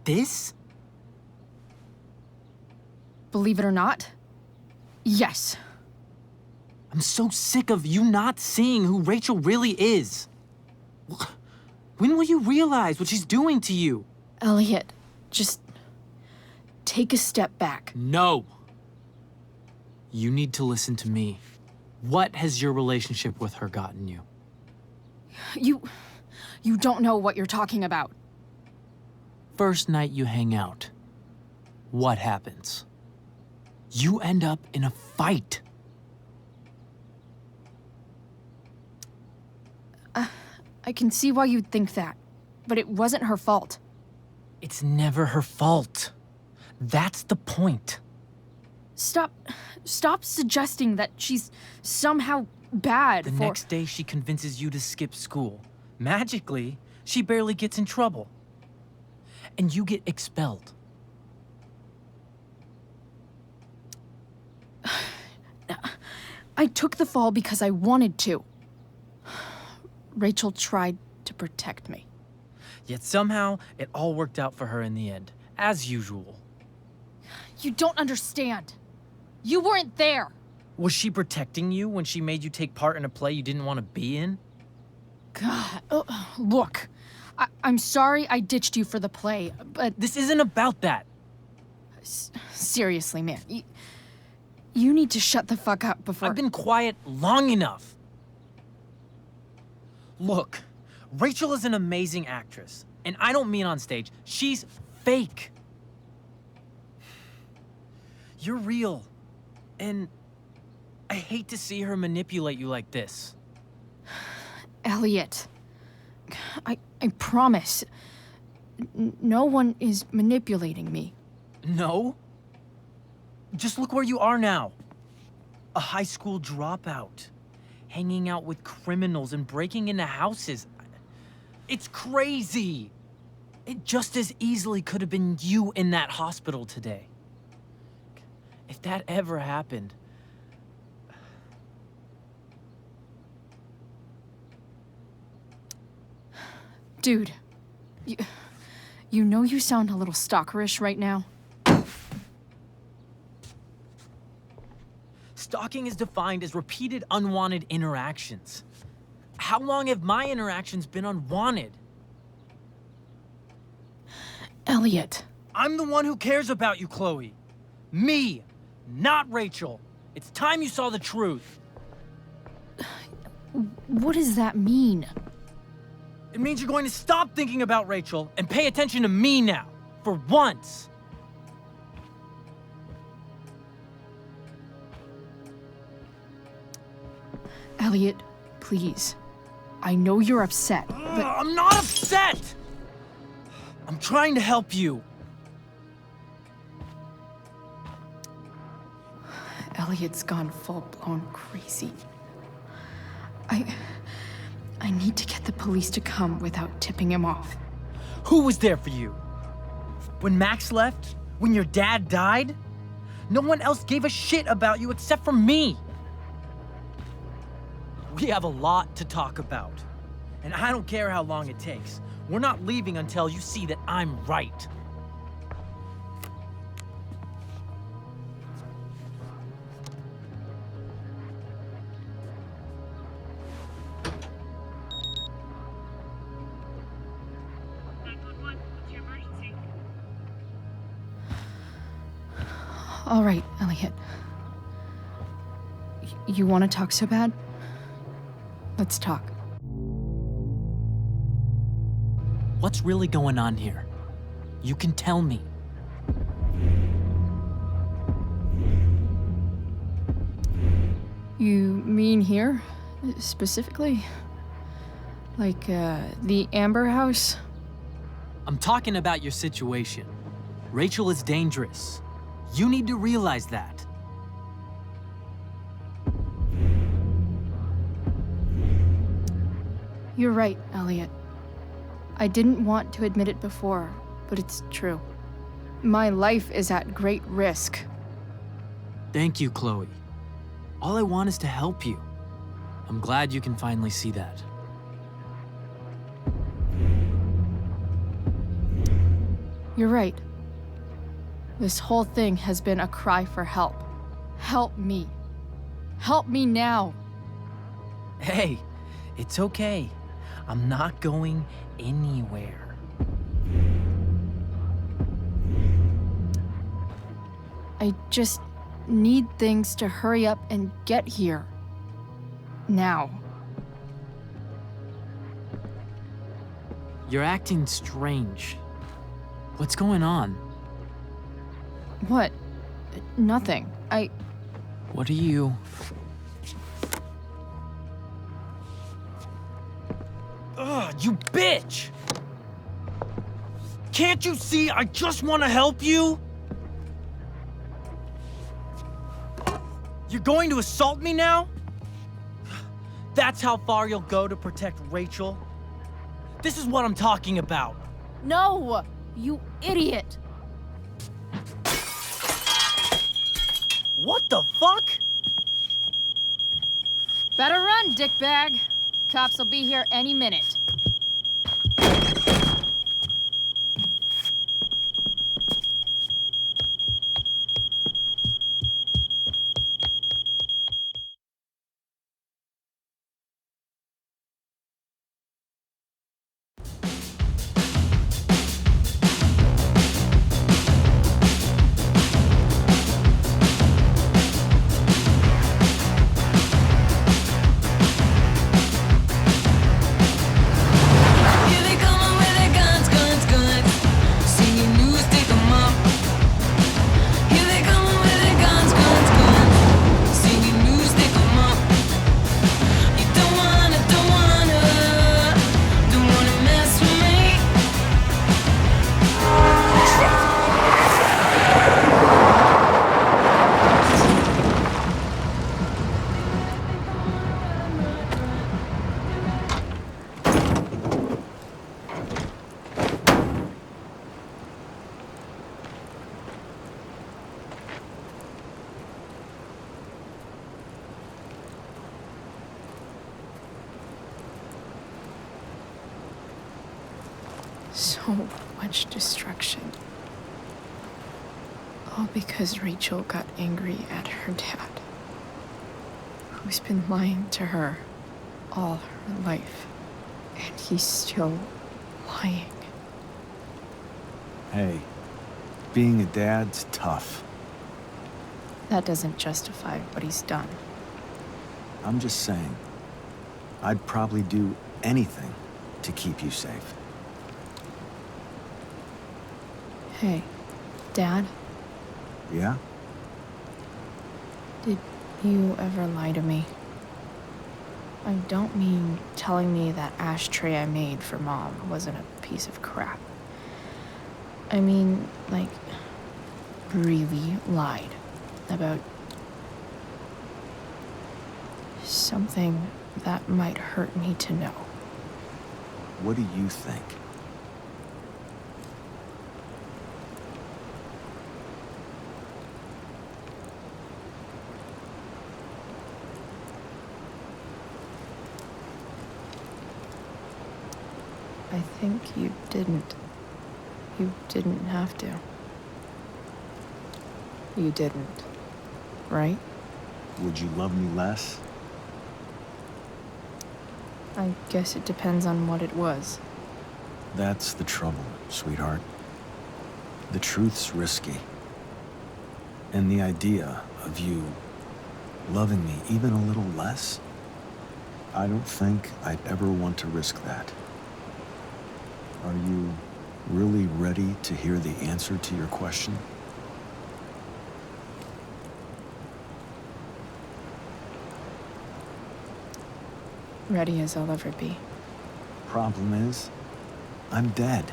Speaker 3: this?
Speaker 1: Believe it or not, yes.
Speaker 3: I'm so sick of you not seeing who Rachel really is. When will you realize what she's doing to you?
Speaker 1: Elliot, just take a step back.
Speaker 3: No. You need to listen to me. What has your relationship with her gotten you?
Speaker 1: You don't know what you're talking about.
Speaker 3: First night you hang out, what happens? You end up in a fight.
Speaker 1: I can see why you'd think that, but it wasn't her fault.
Speaker 3: It's never her fault. That's the point.
Speaker 1: Stop suggesting that she's somehow bad
Speaker 3: The next day she convinces you to skip school. Magically, she barely gets in trouble. And you get expelled.
Speaker 1: I took the fall because I wanted to. Rachel tried to protect me.
Speaker 3: Yet somehow, it all worked out for her in the end, as usual.
Speaker 1: You don't understand. You weren't there.
Speaker 3: Was she protecting you when she made you take part in a play you didn't want to be in?
Speaker 1: God, look. I'm sorry I ditched you for the play, but...
Speaker 3: This isn't about that.
Speaker 1: Seriously, man. You need to shut the fuck up before...
Speaker 3: I've been quiet long enough. Look, Rachel is an amazing actress. And I don't mean on stage. She's fake. You're real. And I hate to see her manipulate you like this.
Speaker 1: Elliot, I promise. No one is manipulating me.
Speaker 3: No? Just look where you are now. A high school dropout. Hanging out with criminals and breaking into houses. It's crazy. It just as easily could have been you in that hospital today. If that ever happened...
Speaker 1: Dude, you know you sound a little stalkerish right now?
Speaker 3: Stalking is defined as repeated unwanted interactions. How long have my interactions been unwanted?
Speaker 1: Elliot.
Speaker 3: I'm the one who cares about you, Chloe. Me, not Rachel. It's time you saw the truth.
Speaker 1: What does that mean?
Speaker 3: It means you're going to stop thinking about Rachel and pay attention to me now, for once.
Speaker 1: Elliot, please. I know you're upset, but...
Speaker 3: I'm not upset! I'm trying to help you.
Speaker 1: Elliot's gone full-blown crazy. I need to get the police to come without tipping him off.
Speaker 3: Who was there for you? When Max left? When your dad died? No one else gave a shit about you except for me. We have a lot to talk about. And I don't care how long it takes. We're not leaving until you see that I'm right.
Speaker 1: All right, Elliot. You want to talk so bad? Let's talk.
Speaker 3: What's really going on here? You can tell me.
Speaker 2: You mean here, specifically? Like, the Amber House?
Speaker 3: I'm talking about your situation. Rachel is dangerous. You need to realize that.
Speaker 2: You're right, Elliot. I didn't want to admit it before, but it's true. My life is at great risk.
Speaker 3: Thank you, Chloe. All I want is to help you. I'm glad you can finally see that.
Speaker 2: You're right. This whole thing has been a cry for help. Help me. Help me now.
Speaker 3: Hey, it's okay. I'm not going anywhere.
Speaker 2: I just need things to hurry up and get here. Now.
Speaker 3: You're acting strange. What's going on?
Speaker 2: What? Nothing.
Speaker 3: What are you... Ugh, you bitch! Can't you see I just want to help you? You're going to assault me now? That's how far you'll go to protect Rachel? This is what I'm talking about.
Speaker 2: No! You idiot!
Speaker 3: What the fuck?
Speaker 1: Better run, dickbag. Cops will be here any minute.
Speaker 2: So much destruction. All because Rachel got angry at her dad, who's been lying to her all her life. And he's still lying.
Speaker 4: Hey, being a dad's tough.
Speaker 2: That doesn't justify what he's done.
Speaker 4: I'm just saying, I'd probably do anything to keep you safe.
Speaker 2: Hey, Dad?
Speaker 4: Yeah?
Speaker 2: Did you ever lie to me? I don't mean telling me that ashtray I made for Mom wasn't a piece of crap. I mean, like, really lied about something that might hurt me to know.
Speaker 4: What do you think?
Speaker 2: I think you didn't. You didn't have to. You didn't, right?
Speaker 4: Would you love me less?
Speaker 2: I guess it depends on what it was.
Speaker 4: That's the trouble, sweetheart. The truth's risky. And the idea of you loving me even a little less, I don't think I'd ever want to risk that.
Speaker 9: Are you really ready to hear the answer to your question?
Speaker 2: Ready as I'll ever be.
Speaker 9: Problem is, I'm dead.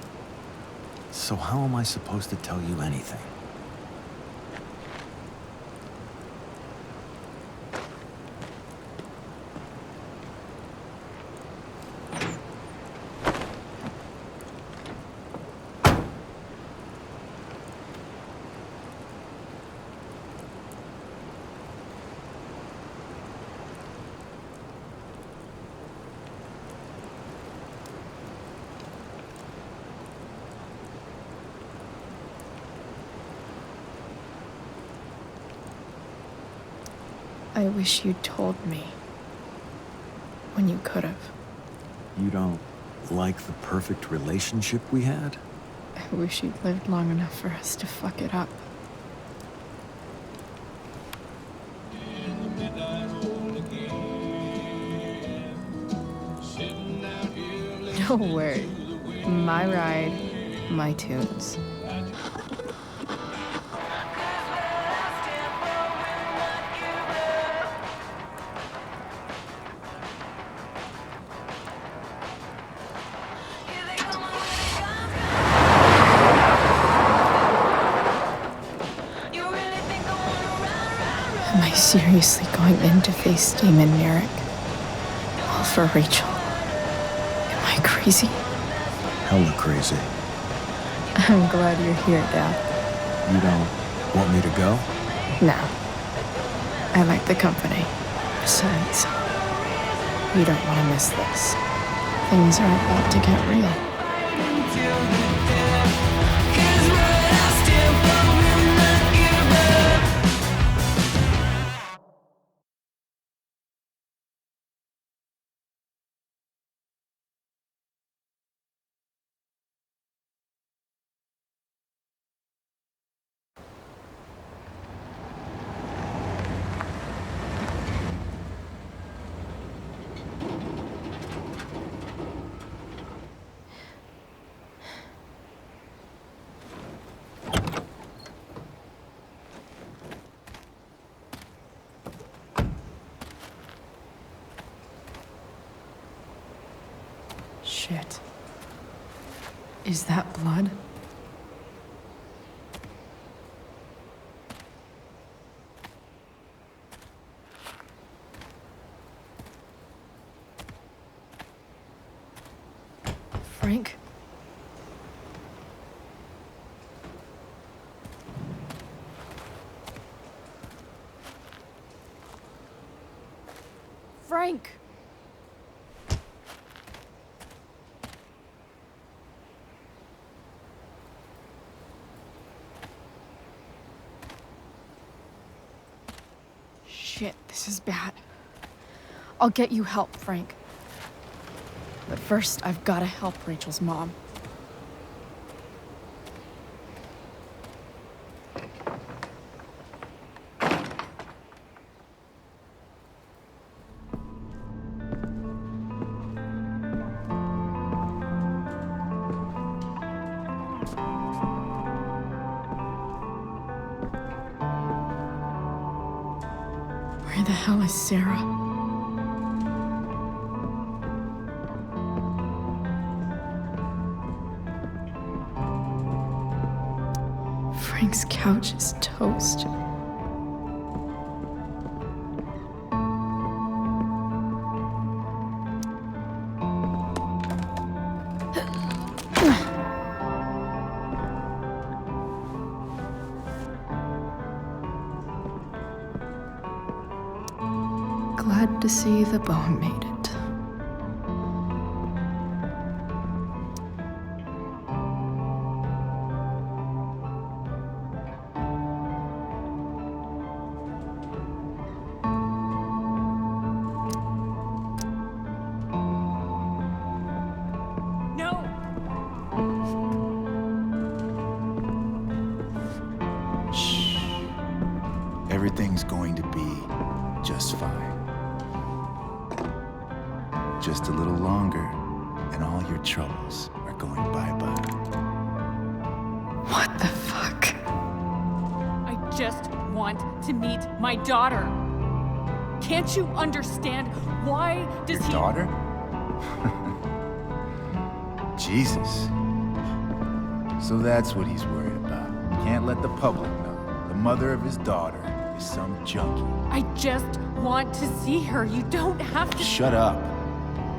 Speaker 9: So how am I supposed to tell you anything?
Speaker 2: I wish you'd told me. When you could have.
Speaker 9: You don't like the perfect relationship we had?
Speaker 2: I wish you'd lived long enough for us to fuck it up. No word. My ride, my tunes. Am I seriously going in to face Damon Merrick? All for Rachel? Am I crazy?
Speaker 9: Hella crazy.
Speaker 2: I'm glad you're here, Dad.
Speaker 9: You don't want me to go?
Speaker 2: No. I like the company. Besides, you don't want to miss this. Things are about to get real. Shit. Is that blood? Frank?
Speaker 1: Frank! Shit, this is bad. I'll get you help, Frank. But first, I've gotta help Rachel's mom. Where the hell is Sarah? Frank's couch is toast. Glad to see the bone made it.
Speaker 12: Everything's going to be just fine. Just a little longer, and all your troubles are not going bye-bye.
Speaker 2: What the fuck?
Speaker 7: I just want to meet my daughter. Can't you understand? Why does
Speaker 12: Your daughter? Jesus. So that's what he's worried about. Can't let the public know. The mother of his daughter is some junkie.
Speaker 7: I just want to see her. You don't have to—
Speaker 12: Shut up.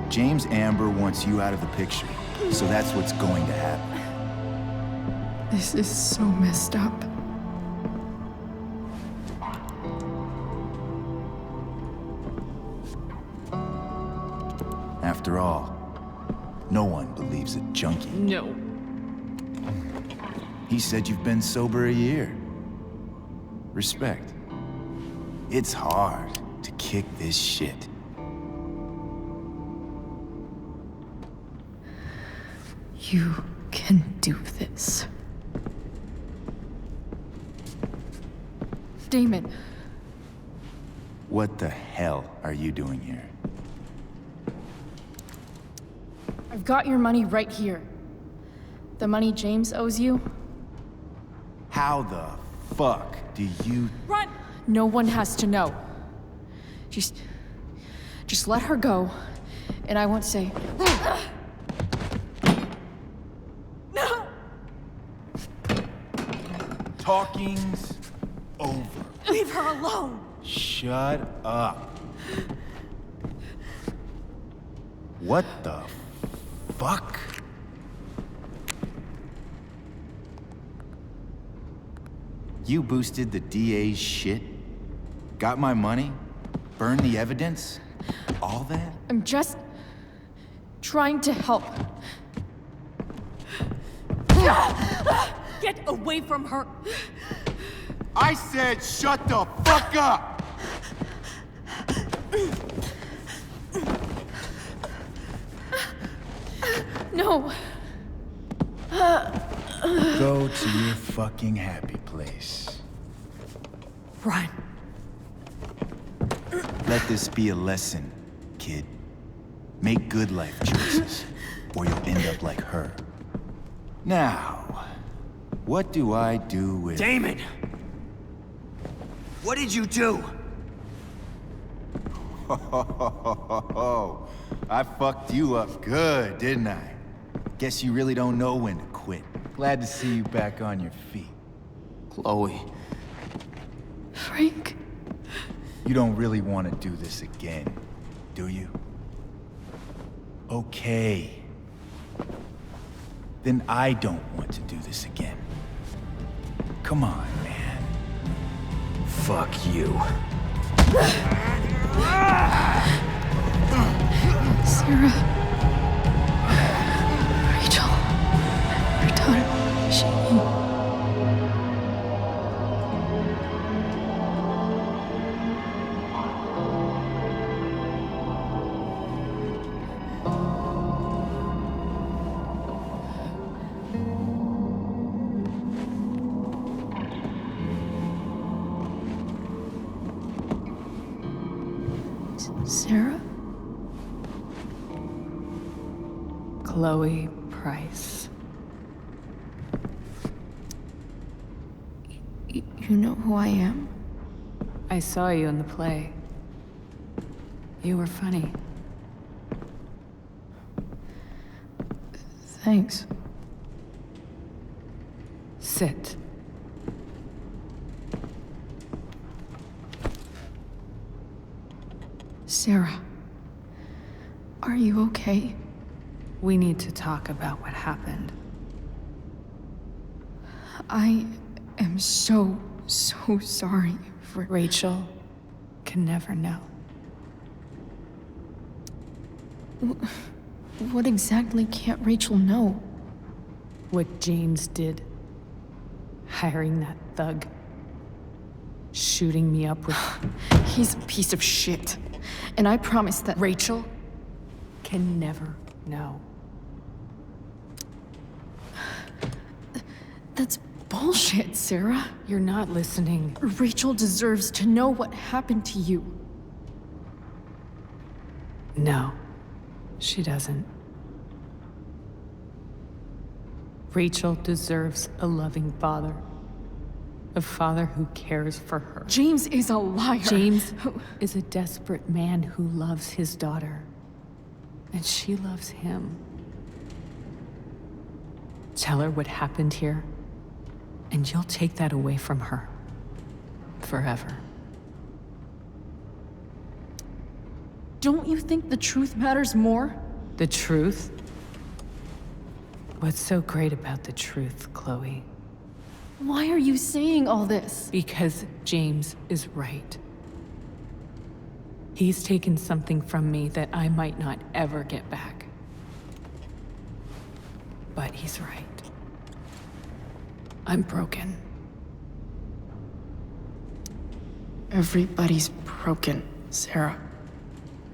Speaker 12: James Amber wants you out of the picture. So that's what's going to happen.
Speaker 2: This is so messed up.
Speaker 12: After all, no one believes a junkie.
Speaker 7: No.
Speaker 12: He said you've been sober a year. Respect. It's hard to kick this shit.
Speaker 2: You can do this.
Speaker 1: Damon.
Speaker 12: What the hell are you doing here?
Speaker 1: I've got your money right here. The money James owes you.
Speaker 12: How the fuck do you—
Speaker 7: Run!
Speaker 1: No one has to know. Just let her go, and I won't say.
Speaker 7: No!
Speaker 12: Talking's over.
Speaker 7: Leave her alone!
Speaker 12: Shut up. What the fuck? You boosted the DA's shit? Got my money? Burned the evidence? All that?
Speaker 1: I'm just trying to help.
Speaker 7: Get away from her!
Speaker 12: I said shut the fuck up!
Speaker 1: No.
Speaker 12: Go to your fucking happy place.
Speaker 7: Run.
Speaker 12: Let this be a lesson, kid. Make good life choices, or you'll end up like her. Now, what do I do with—
Speaker 5: Damon! What did you do?
Speaker 12: I fucked you up good, didn't I? Guess you really don't know when to quit. Glad to see you back on your feet.
Speaker 6: Chloe.
Speaker 2: Frank?
Speaker 12: You don't really want to do this again, do you? Okay. Then I don't want to do this again. Come on, man.
Speaker 5: Fuck you.
Speaker 2: Sarah. Rachel. Your daughter. She... Sarah?
Speaker 11: Chloe Price.
Speaker 2: You know who I am?
Speaker 11: I saw you in the play. You were funny.
Speaker 2: Thanks.
Speaker 11: Sit.
Speaker 2: Sarah. Are you okay?
Speaker 11: We need to talk about what happened.
Speaker 2: I am so sorry for...
Speaker 11: Rachel can never know.
Speaker 2: What exactly can't Rachel know?
Speaker 11: What James did. Hiring that thug. Shooting me up with...
Speaker 2: He's a piece of shit. And I promise that...
Speaker 11: Rachel can never know.
Speaker 2: That's bullshit, Sarah.
Speaker 11: You're not listening.
Speaker 2: Rachel deserves to know what happened to you.
Speaker 11: No, she doesn't.
Speaker 7: Rachel deserves a loving father. A father who cares for her.
Speaker 1: James is a liar.
Speaker 7: James is a desperate man who loves his daughter. And she loves him. Tell her what happened here, and you'll take that away from her. Forever.
Speaker 1: Don't you think the truth matters more?
Speaker 7: The truth? What's so great about the truth, Chloe?
Speaker 1: Why are you saying all this?
Speaker 7: Because James is right. He's taken something from me that I might not ever get back. But he's right. I'm broken.
Speaker 2: Everybody's broken, Sarah.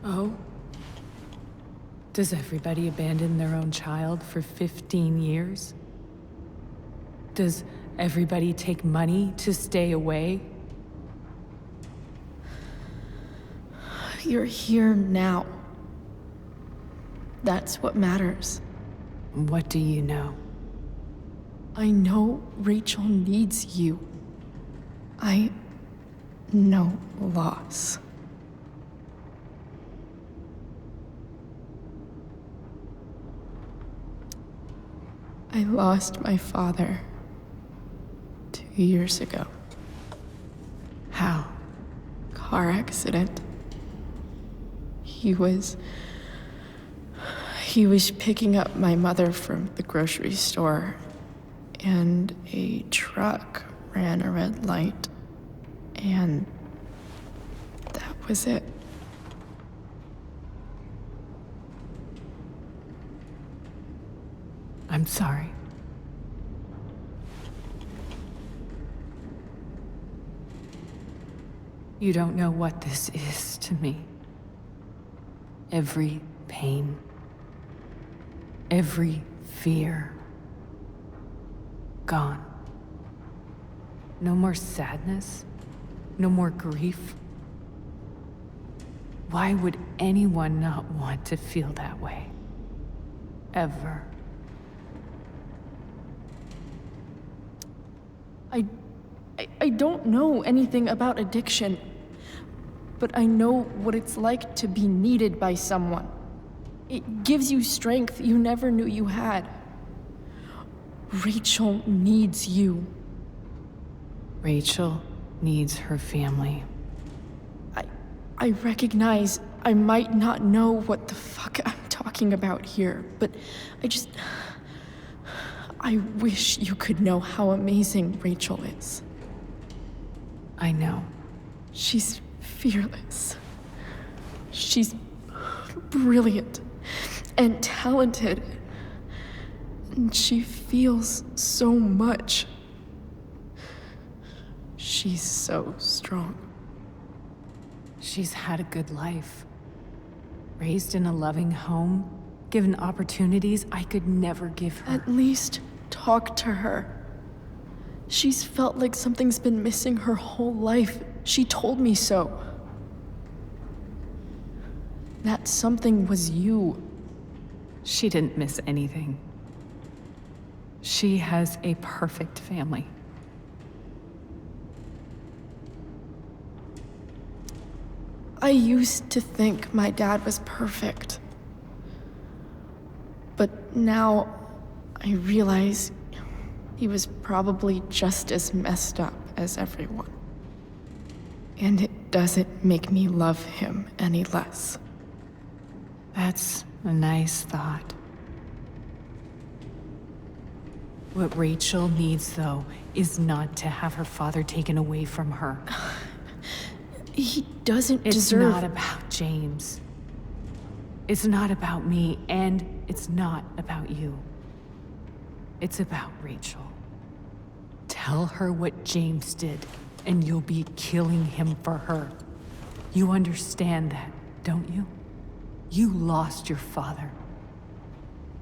Speaker 7: Oh? Does everybody abandon their own child for 15 years? Does everybody take money to stay away?
Speaker 2: You're here now. That's what matters.
Speaker 7: What do you know?
Speaker 2: I know Rachel needs you. I know loss. I lost my father 2 years ago.
Speaker 7: How?
Speaker 2: Car accident. He was picking up my mother from the grocery store, and a truck ran a red light, and that was it.
Speaker 7: I'm sorry. You don't know what this is to me. Every pain, every fear, gone. No more sadness, no more grief. Why would anyone not want to feel that way? Ever.
Speaker 2: I don't know anything about addiction, but I know what it's like to be needed by someone. It gives you strength you never knew you had. Rachel needs you.
Speaker 7: Rachel needs her family.
Speaker 2: I recognize I might not know what the fuck I'm talking about here, but I wish you could know how amazing Rachel is.
Speaker 7: I know.
Speaker 2: She's fearless. She's brilliant and talented. And she feels so much. She's so strong.
Speaker 7: She's had a good life. Raised in a loving home, given opportunities I could never give her.
Speaker 2: At least talk to her. She's felt like something's been missing her whole life. She told me so. That something was you.
Speaker 7: She didn't miss anything. She has a perfect family.
Speaker 2: I used to think my dad was perfect. But now I realize he was probably just as messed up as everyone. And it doesn't make me love him any less.
Speaker 7: That's a nice thought. What Rachel needs, though, is not to have her father taken away from her.
Speaker 2: He doesn't
Speaker 7: It's
Speaker 2: deserve...
Speaker 7: not about James. It's not about me, and it's not about you. It's about Rachel. Tell her what James did, and you'll be killing him for her. You understand that, don't you? You lost your father.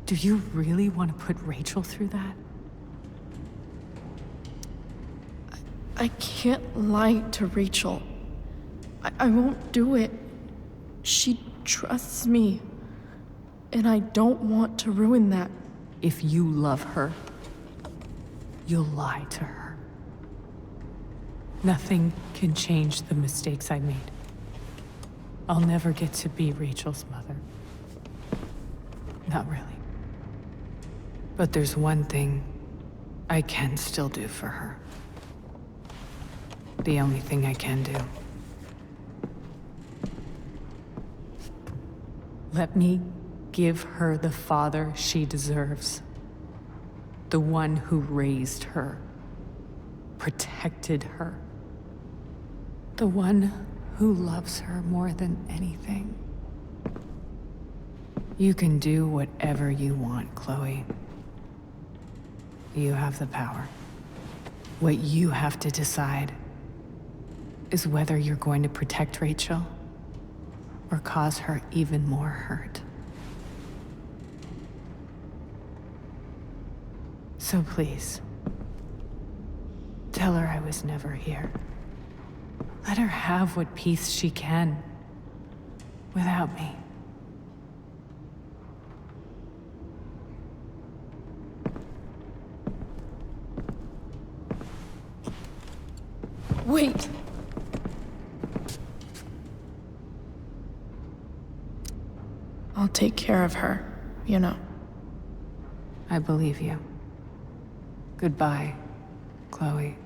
Speaker 7: Do you really want to put Rachel through that?
Speaker 2: I can't lie to Rachel. I won't do it. She trusts me. And I don't want to ruin that.
Speaker 7: If you love her, you'll lie to her. Nothing can change the mistakes I made. I'll never get to be Rachel's mother. Not really. But there's one thing I can still do for her. The only thing I can do. Let me give her the father she deserves. The one who raised her, protected her. The one who loves her more than anything. You can do whatever you want, Chloe. You have the power. What you have to decide is whether you're going to protect Rachel or cause her even more hurt. So please, tell her I was never here. Let her have what peace she can without me.
Speaker 11: Wait! I'll take care of her, you know.
Speaker 7: I believe you. Goodbye, Chloe.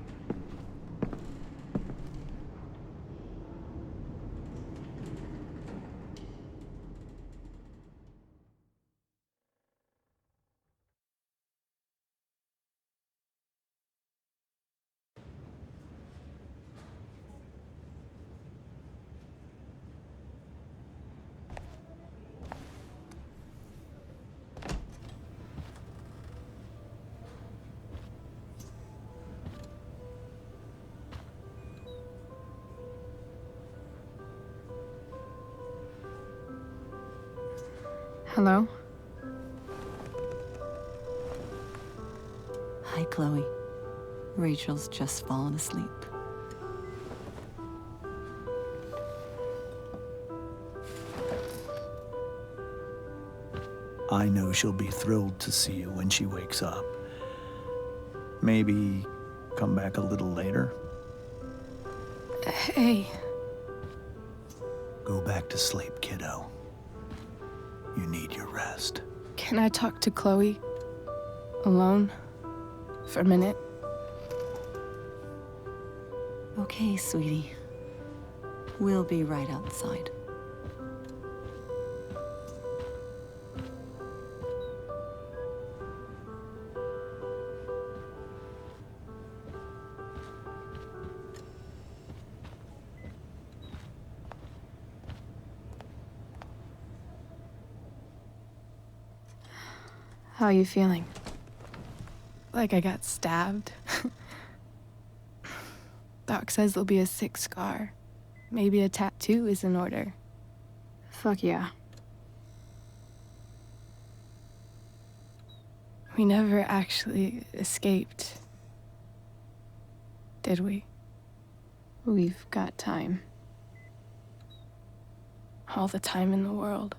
Speaker 11: Hello?
Speaker 10: Hi, Chloe. Rachel's just fallen asleep.
Speaker 9: I know she'll be thrilled to see you when she wakes up. Maybe come back a little later?
Speaker 11: Hey.
Speaker 9: Go back to sleep, kiddo. You need your rest.
Speaker 11: Can I talk to Chloe? Alone? For a minute?
Speaker 10: Okay, sweetie. We'll be right outside.
Speaker 11: How are you feeling? Like I got stabbed? Doc says there'll be a sick scar. Maybe a tattoo is in order. Fuck yeah. We never actually escaped, did we? We've got time. All the time in the world.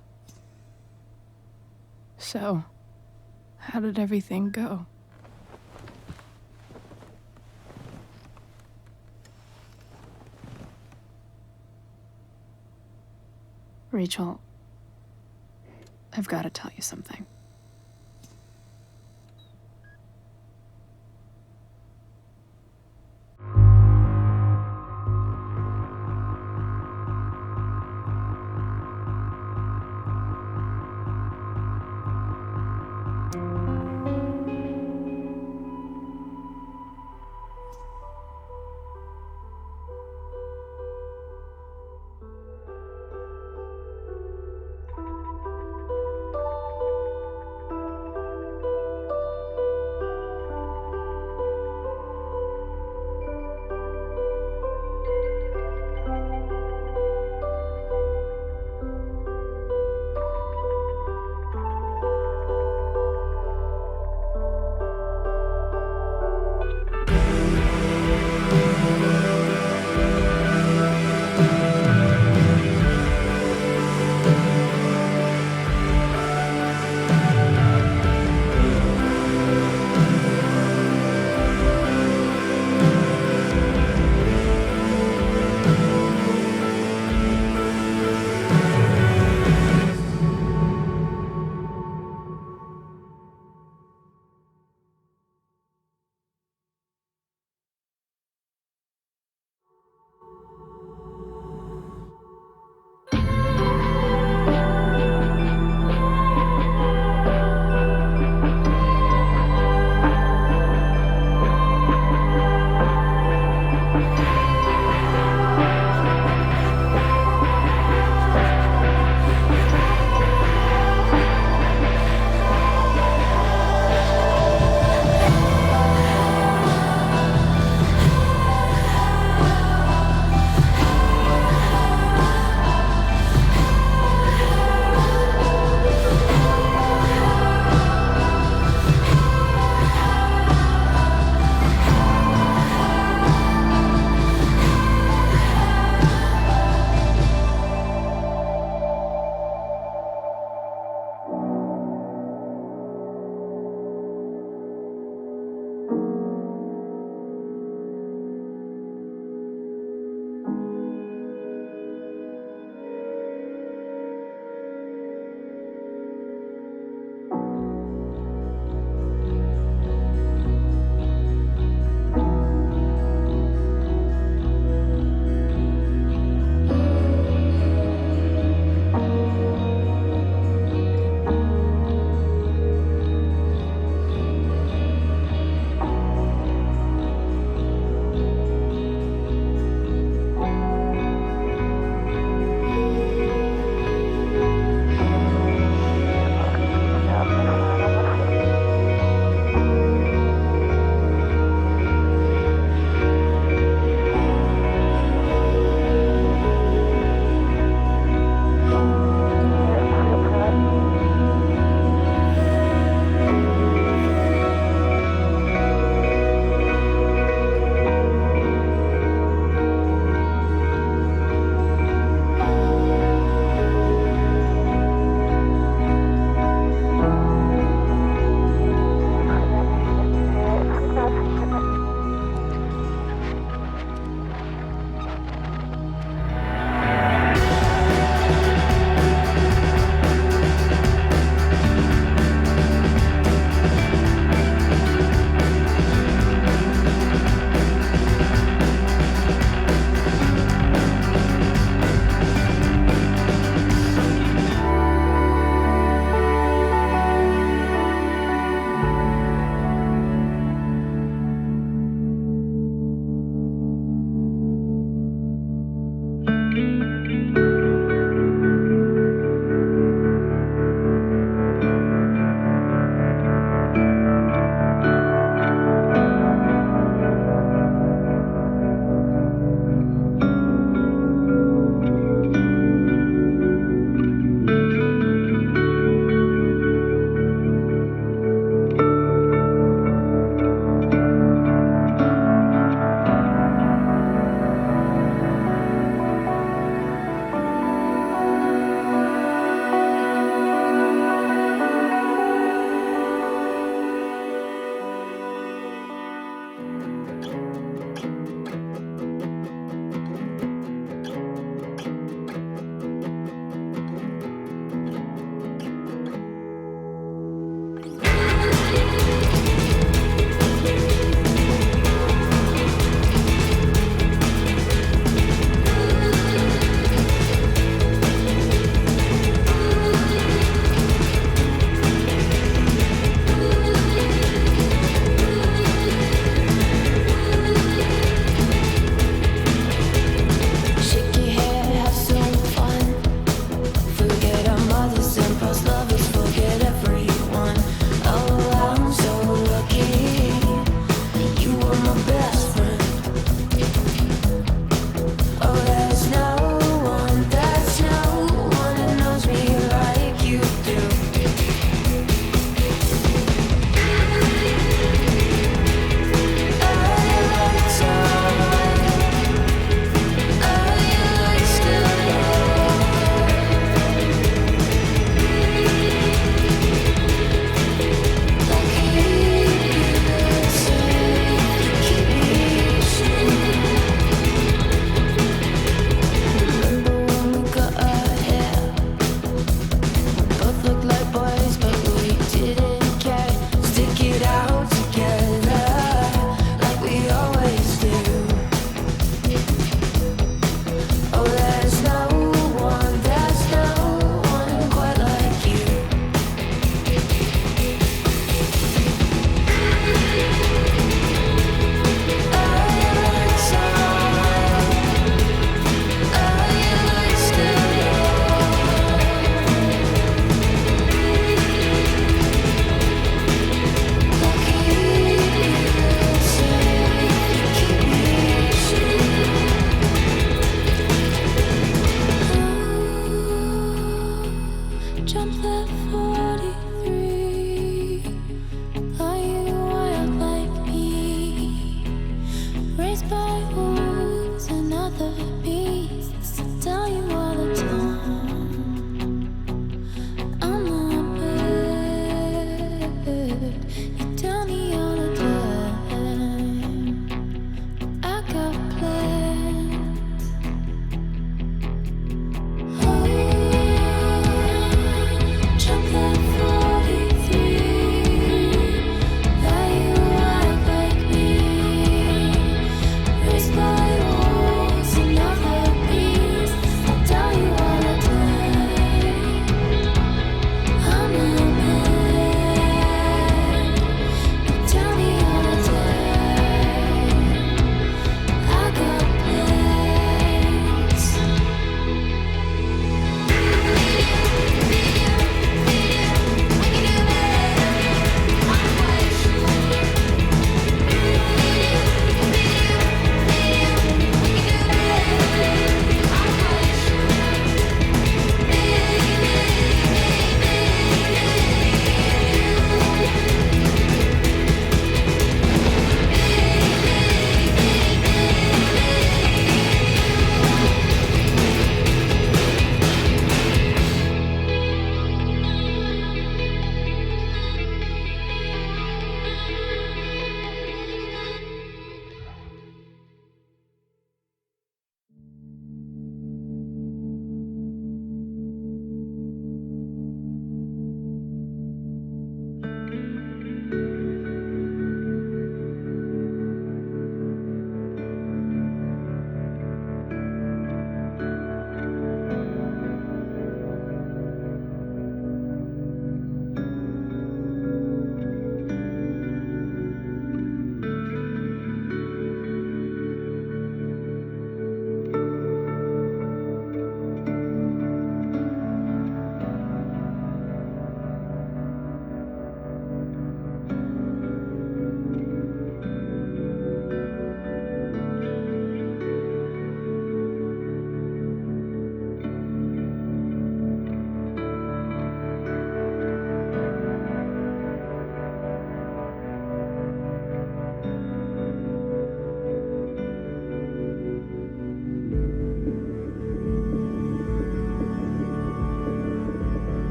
Speaker 11: So, how did everything go? Rachel, I've got to tell you something.